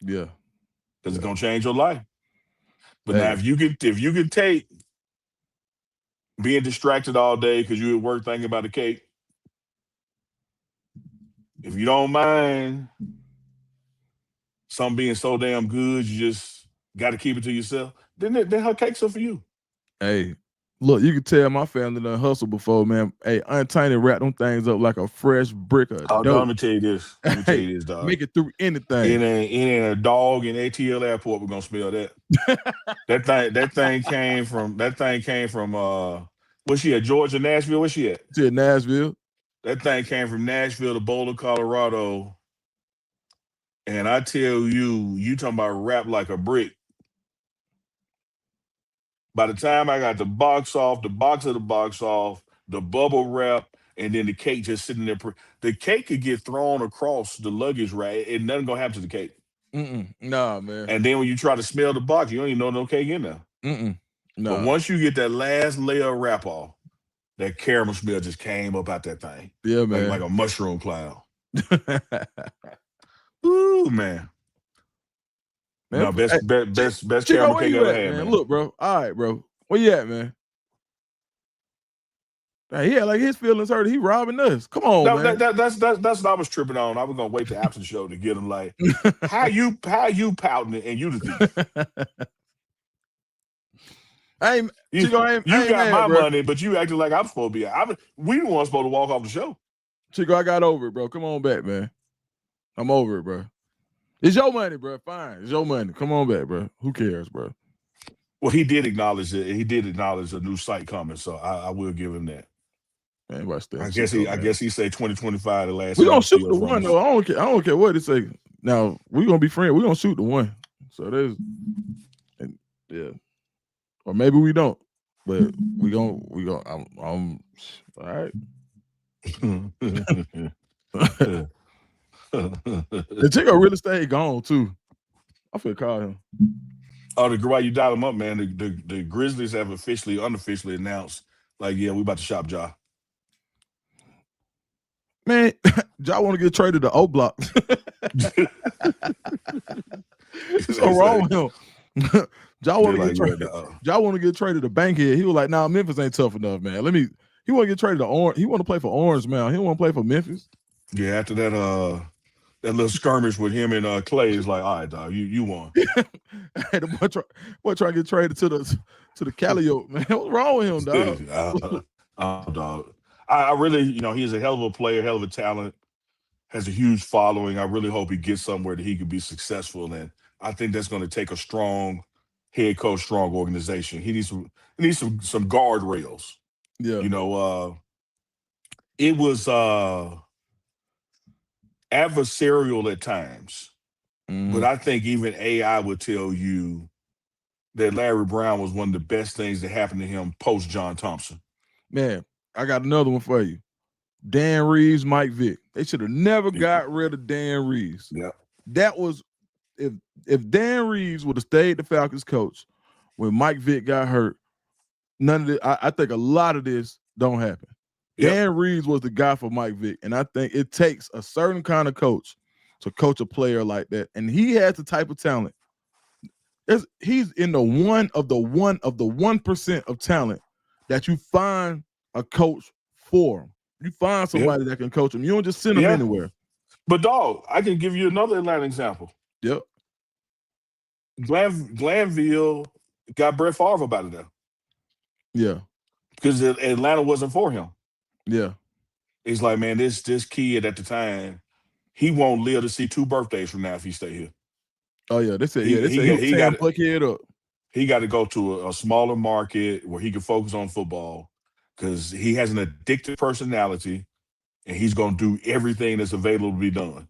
Yeah. Because it's gonna change your life. But now if you can take being distracted all day because you at work thinking about the cake, if you don't mind something being so damn good, you just got to keep it to yourself, then her cake's up for you. Hey, look, you can tell my family done hustled before, man. Hey, Aunt Tiny wrap them things up like a fresh brick of dope. Let me tell you this. Dog. Make it through anything. It ain't a dog in ATL airport. We're gonna smell that. that thing came from where's she at? Georgia, Nashville? Where's she at? She at Nashville. That thing came from Nashville to Boulder, Colorado. And I tell you talking about wrap like a brick. By the time I got the box of the box off, the bubble wrap, and then the cake just sitting there. The cake could get thrown across the luggage rack, and nothing gonna happen to the cake. Nah, man. And then when you try to smell the box, you don't even know no cake in there. Nah. But once you get that last layer of wrap off, that caramel smell just came up out that thing. Yeah, man. Like a mushroom cloud. Ooh, man. No, best caramel cake I ever had, man. Look, bro. All right, bro. Where you at, man? Yeah, like his feelings hurt. He robbing us. Come on, man. That's what I was tripping on. I was gonna wait till after the show to get him. Like, how you pouting it and you the thief? You Chico, got mad, my bro. money, but you acting like I'm supposed to be. We the ones supposed to walk off the show. Chico, I got over it, bro. Come on back, man. I'm over it, bro. It's your money, bro. Fine. It's your money. Come on back, bro. Who cares, bro? Well, he did acknowledge it. He did acknowledge a new site coming, so I will give him that. Man, I guess he said 2025 the last we time gonna he shoot steals the from one us. though. I don't care what it say. Now we gonna be friends. We gonna shoot the one. So there's, and yeah, or maybe we don't. But we gonna. I'm all right. The Chico real estate gone too. I feel call him. Oh, why you dial him up, man? The Grizzlies have unofficially announced, like, yeah, we about to shop Ja. Man, Ja want to get traded to O Block. So wrong with him. Ja want to get traded. Ja want to get traded to Bankhead. He was like, "Nah, Memphis ain't tough enough, man. He want to get traded to Orange. He want to play for Orange, man. He don't want to play for Memphis." Yeah, after that little skirmish with him and Clay, is like, all right, dog, you won. Hey, the boy trying to get traded to the Calliope, man. What's wrong with him, dog? Dog. I really, he's a hell of a player, hell of a talent, has a huge following. I really hope he gets somewhere that he could be successful. And I think that's going to take a strong head coach, strong organization. He needs some guardrails. Yeah. It was adversarial at times, but I think even AI would tell you that Larry Brown was one of the best things that happened to him post John Thompson. Man, I got another one for you. Dan Reeves, Mike Vick. They should have never got rid of Dan Reeves. Yeah. That was if Dan Reeves would have stayed the Falcons coach when Mike Vick got hurt, none of this, I think a lot of this don't happen. Yep. Dan Reeves was the guy for Mike Vick, and I think it takes a certain kind of coach to coach a player like that. And he has the type of talent. He's in the 1% of talent that you find a coach for him. You find somebody that can coach him. You don't just send him anywhere. But dog, I can give you another Atlanta example. Yep. Glanville got Brett Favre about it though. Yeah. Because Atlanta wasn't for him. Yeah. It's like, man, this kid at the time, he won't live to see 2 birthdays from now if he stay here. Oh yeah, they said he got to Buckhead up. He got to go to a smaller market where he can focus on football because he has an addictive personality, and he's going to do everything that's available to be done.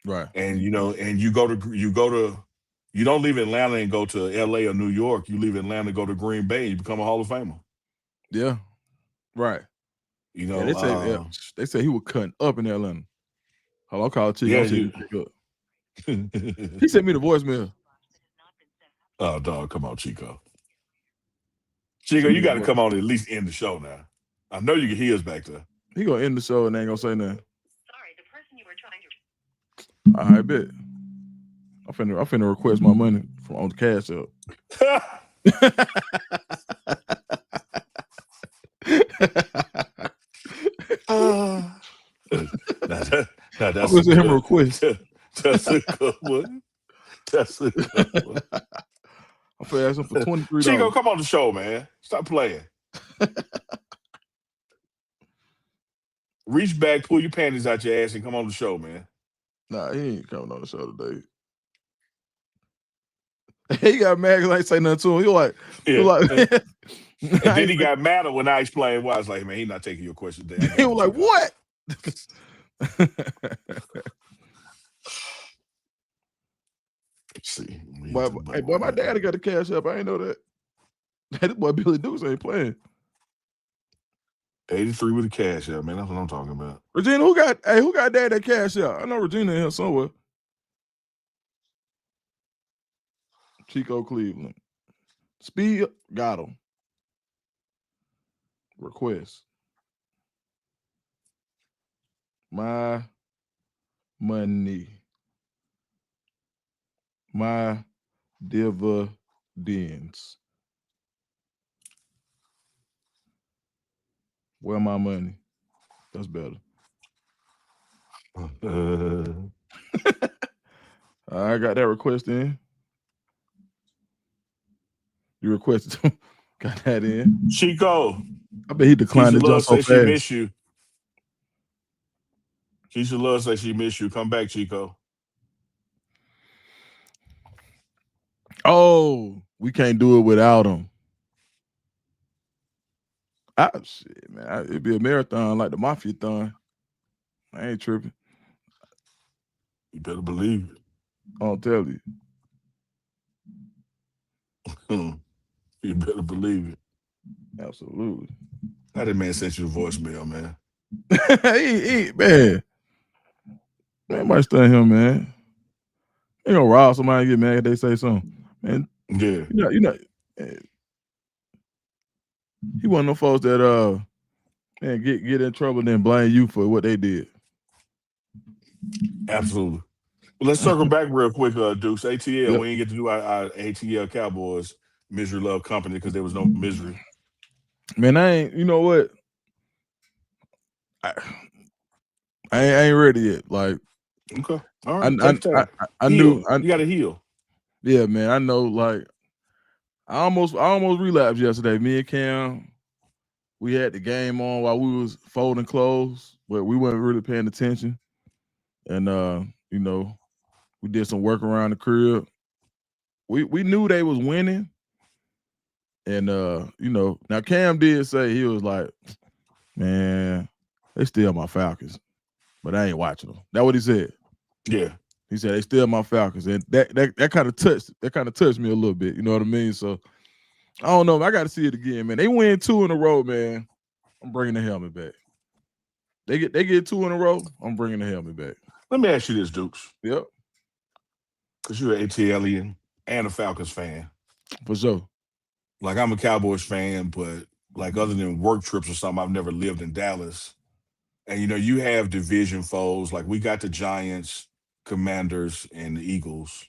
Right. And you don't leave Atlanta and go to LA or New York. You leave Atlanta and go to Green Bay, and you become a Hall of Famer. Yeah. Right. They say he was cutting up in Atlanta. Hello, I'll call Chico. He sent me the voicemail. Oh, dog, come on, Chico. Chico, you got to come on and at least end the show now. I know you can hear us back there. He gonna end the show and ain't gonna say nothing. Sorry, the person you were trying to. All right, bet. I'm finna request my money from on the cash app. That's a him request. That's a good one. That's a good one. I'm finna ask him for $23. Chico, come on the show, man. Stop playing. Reach back, pull your panties out your ass, and come on the show, man. Nah, he ain't coming on the show today. He got mad because I ain't say nothing to him. He was like, and then he got madder when I explained why. I was like, man, he's not taking your question today. He was like, what? Let's see. Boy, my daddy got the cash up. I ain't know that. This boy Billy Dukes ain't playing. 83 with the cash out, man. That's what I'm talking about. Regina, who got dad that cash out? I know Regina in here somewhere. Chico Cleveland. Speed got him. Request. My money. My dividends. Where my money? That's better. I got that request in. You requested Got that in. Chico. I bet he declined Keisha the jump Love so say she miss fast. you. Keisha Love say she miss you. Come back, Chico. Oh, we can't do it without him. Shit, man. It'd be a marathon like the Mafia-thon. I ain't tripping. You better believe it. I'll tell you. You better believe it. Absolutely. How that man sent you a voicemail, man? Man, might stun him, man. They gonna rob somebody and get mad if they say something. Man, Yeah. you know, he one of them folks that man get in trouble and then blame you for what they did. Absolutely. Well, let's circle back real quick, Deuce. ATL. Yep. We didn't get to do our ATL Cowboys Misery Love Company because there was no misery. Man, I ain't. You know what? I ain't ready yet. Like, okay, all right. Take time. I heal. knew. You got to heal. Yeah, man. I know. Like, I almost relapsed yesterday. Me and Cam, we had the game on while we was folding clothes, but we weren't really paying attention. And you know, we did some work around the crib. We knew they was winning. And you know, now Cam did say, he was like, man, they still my Falcons, but I ain't watching them. That's what he said. Yeah. He said they still my Falcons. And that kind of touched me a little bit. You know what I mean? So I don't know. I got to see it again, man. They win 2 in a row, man. I'm bringing the helmet back. They get 2 in a row. I'm bringing the helmet back. Let me ask you this, Dukes. Yep. Because you're an ATLian and a Falcons fan. For sure. Like, I'm a Cowboys fan, but like, other than work trips or something, I've never lived in Dallas. And, you know, you have division foes. Like, we got the Giants, Commanders, and the Eagles.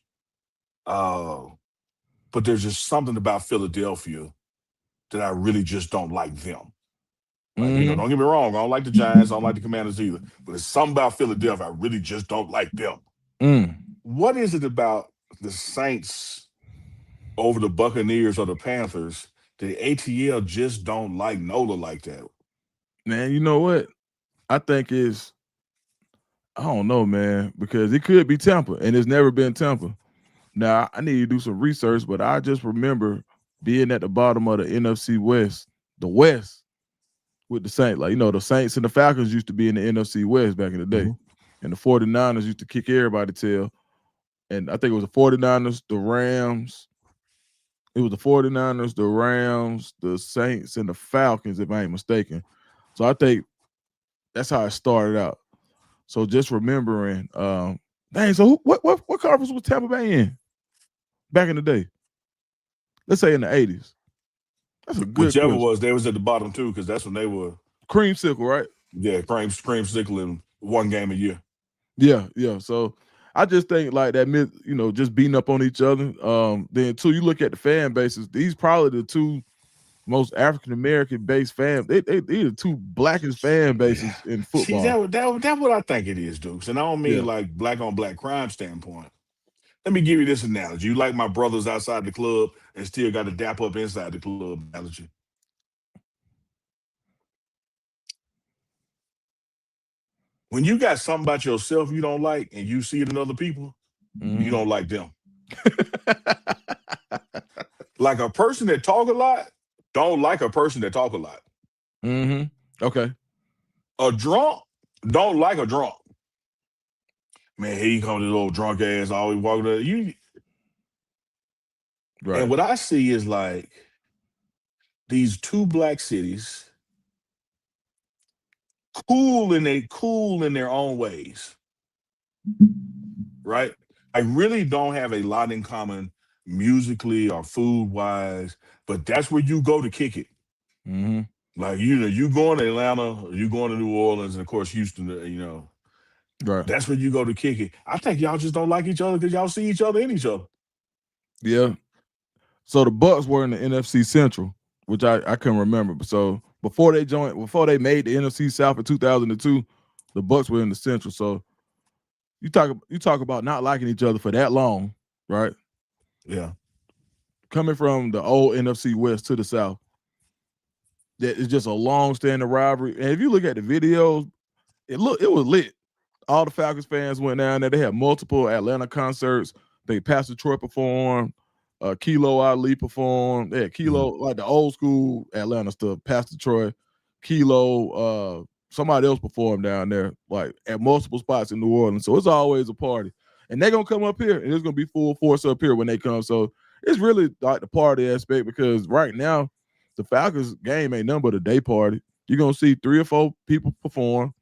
But there's just something about Philadelphia that I really just don't like them. Like, you know, don't get me wrong. I don't like the Giants. I don't like the Commanders either. But there's something about Philadelphia. I really just don't like them. What is it about the Saints over the Buccaneers or the Panthers that ATL just don't like Nola like that? Man, you know what? I think it's, I don't know, man, because it could be Tampa, and it's never been Tampa. Now, I need to do some research, but I just remember being at the bottom of the NFC West, the West, with the Saints. Like, you know, the Saints and the Falcons used to be in the NFC West back in the day. And the 49ers used to kick everybody's tail. And I think it was the 49ers, the Rams. It was the 49ers, the Rams, the Saints, and the Falcons, if I ain't mistaken. So I think that's how it started out. So just remembering, dang, so what conference was Tampa Bay in back in the day? Let's say in the 80s. That's a good Whichever question. was, they was at the bottom too, because that's when they were creamsicle, right? Yeah, creamsicle in one game a year. Yeah. So I just think like that, you know, just beating up on each other. Then too, you look at the fan bases. These probably the 2 most African American based fan. They the 2 blackest fan bases in football. See, that's what I think it is, Dukes. And I don't mean like black on black crime standpoint. Let me give you this analogy. You like my brothers outside the club and still got to dap up inside the club analogy. When you got something about yourself you don't like and you see it in other people, you don't like them. Like a person that talk a lot, don't like a person that talk a lot. Okay. A drunk, don't like a drunk. Man, here you come, this little drunk ass, always walking up. Right. And what I see is like these 2 black cities, cool in their own ways. Right? I really don't have a lot in common musically or food wise, but that's where you go to kick it. Like, you know, you going to Atlanta, or you going to New Orleans, and of course Houston, you know. Right. That's where you go to kick it. I think y'all just don't like each other because y'all see each other in each other. Yeah. So the Bucks were in the NFC Central, which I can remember. So before they made the NFC South in 2002, the Bucks were in the Central. So you talk about not liking each other for that long, right? Yeah. coming from the old NFC West to the South. That is just a long-standing rivalry. And if you look at the videos, it was lit. All the Falcons fans went down there. They had multiple Atlanta concerts. Pastor Troy performed. Kilo Ali performed. They had Kilo, like the old school Atlanta stuff. Pastor Troy, Kilo, somebody else performed down there, like at multiple spots in New Orleans. So it's always a party. And they're gonna come up here, and it's gonna be full force up here when they come. So it's really like the party aspect, because right now the Falcons game ain't nothing but a day party. You're gonna see 3 or 4 people perform.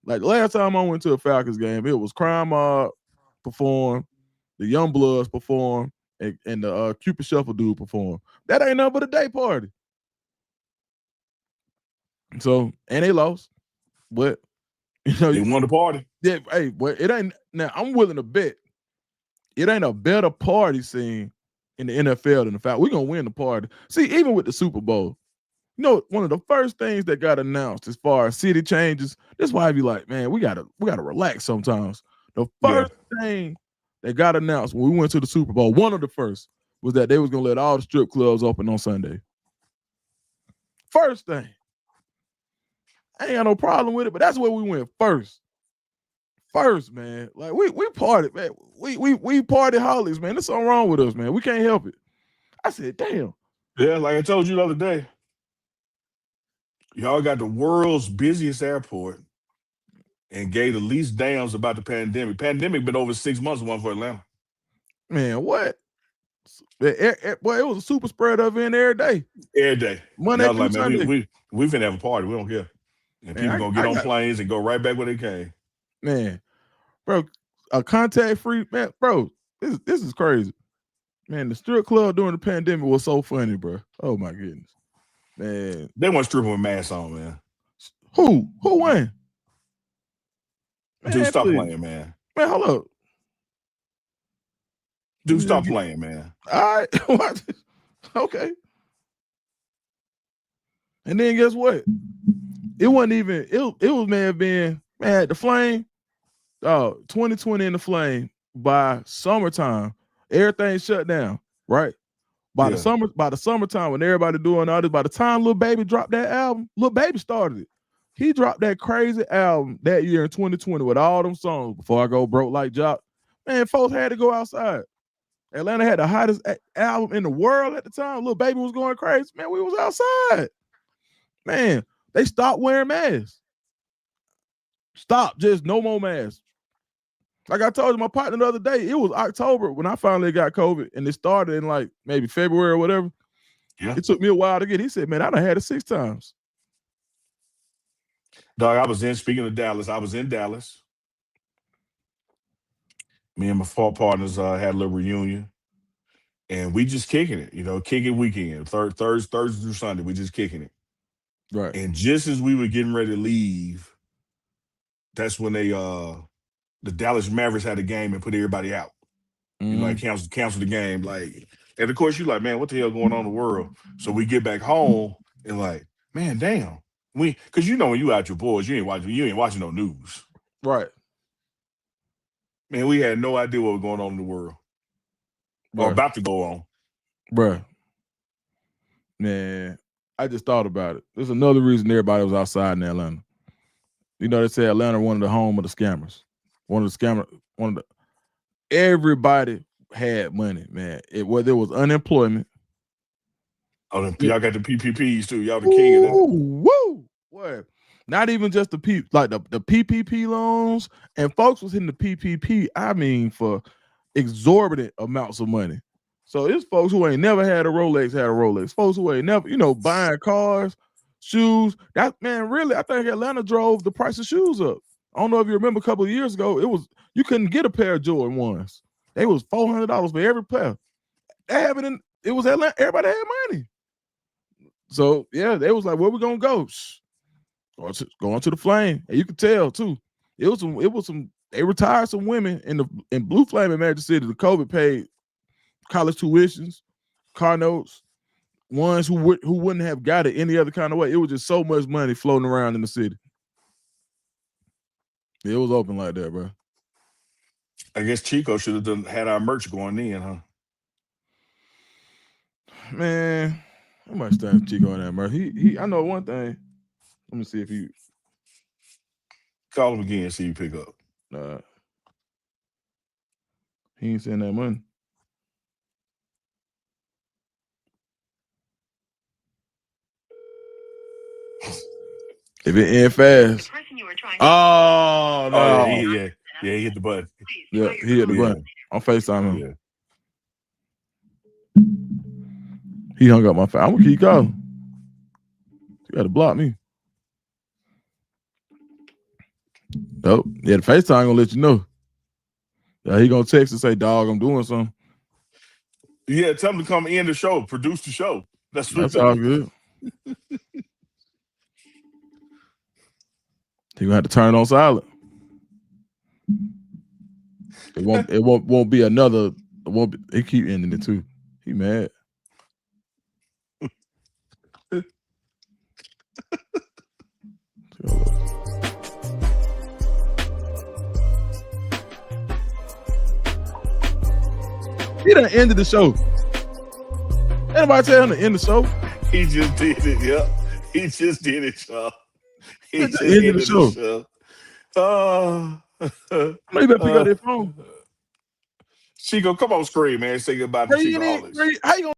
Like the last time I went to a Falcons game, it was Crime Mob perform, the Young Bloods perform, and the Cupid Shuffle dude perform. That ain't nothing but a day party. So, and they lost, but you know they won the party. Yeah, hey, but it ain't. Now I'm willing to bet it ain't a better party scene in the NFL than the fact we're gonna win the party. See, even with the Super Bowl, you know, one of the first things that got announced as far as city changes, that's why I be like, man, we gotta relax sometimes. The first thing that got announced when we went to the Super Bowl, one of the first, was that they was gonna let all the strip clubs open on Sunday. First thing. I ain't got no problem with it, but that's where we went first. First, man. Like we partied, man. We party holics, man. There's something wrong with us, man. We can't help it. I said, damn. Yeah, like I told you the other day, y'all got the world's busiest airport and gave the least damns about the pandemic. Pandemic been over 6 months, one for Atlanta. Man, what? Boy, it was a super spread event every day. Every day. Monday through like, Sunday. Man, we finna have a party. We don't care. And people gonna get on planes and go right back where they came. Man, bro, a contact-free, man, bro, this is crazy. Man, the strip club during the pandemic was so funny, bro. Oh, my goodness. Man. They weren't stripping with masks on, man. Who won? Dude, stop playing, man. Man, hold up. Dude, stop playing, man. All right. What? Okay. And then guess what? It wasn't even, it was man being, man, the Flame, 2020 in the Flame, by summertime, everything shut down, right? By the summertime, when everybody doing all this, by the time Lil Baby dropped that album, Lil Baby started it. He dropped that crazy album that year in 2020 with all them songs, Before I Go Broke Like Jock. Man, folks had to go outside. Atlanta had the hottest album in the world at the time. Lil Baby was going crazy. Man, we was outside. Man, they stopped wearing masks. Stop, just no more masks. Like I told you, my partner the other day, it was October when I finally got COVID, and it started in like maybe February or whatever. Yeah. It took me a while to get. He said, man, I done had it 6 times. Dog, speaking of Dallas, I was in Dallas. Me and my 4 partners had a little reunion, and we just kicking it, kicking weekend, Thursday through Sunday, we just kicking it. Right. And just as we were getting ready to leave, that's when the Dallas Mavericks had a game and put everybody out. Cancel the game. Like, and of course, you're like, man, what the hell going on in the world? So we get back home and like, man, damn. Because when you out your boys, you ain't watching no news. Right. Man, we had no idea what was going on in the world. Or about to go on. Bruh. Man, I just thought about it. There's another reason everybody was outside in Atlanta. They say Atlanta one of the home of the scammers. Everybody had money, man. Whether it was unemployment. Oh, y'all got the PPPs too. Y'all the king of that. Woo! What? Not even just the PPP loans, and folks was hitting the PPP. I mean, for exorbitant amounts of money. So it's folks who ain't never had a Rolex had a Rolex. Folks who ain't never, buying cars, shoes. That man, really, I think Atlanta drove the price of shoes up. I don't know if you remember a couple of years ago, you couldn't get a pair of Jordan 1s. They was $400 for every pair. It was Atlanta. Everybody had money. So yeah, they was like, where we gonna go? Going to the Flame. And you could tell too. It was some. They retired some women in Blue Flame in Magic City. The COVID paid college tuitions, car notes, ones who wouldn't have got it any other kind of way. It was just so much money floating around in the city. It was open like that, bro. I guess Chico should have had our merch going in, huh? Man, I might stand Chico on that, bro. He. I know one thing. Let me see if he. Call him again. See you pick up. He ain't sending that money. If it end fast. Oh no! Oh yeah, he hit the button. Yeah, he hit the button. On FaceTime him. Yeah. He hung up my phone. I'm gonna keep calling. You gotta block me. Oh, yeah, the FaceTime gonna let you know. Yeah, he gonna text and say, "Dog, I'm doing something." Yeah, tell him to come in the show, produce the show. That's all good. He gonna have to turn on silent. It won't be another. It won't be, he keep ending it too. He mad. He done ended the show. Anybody tell him to end the show? He just did it. Yep. He just did it, y'all. He just ended ended the show. I know you better pick up their phone. Chico, come on screen, man. Say goodbye to Chico. How you gonna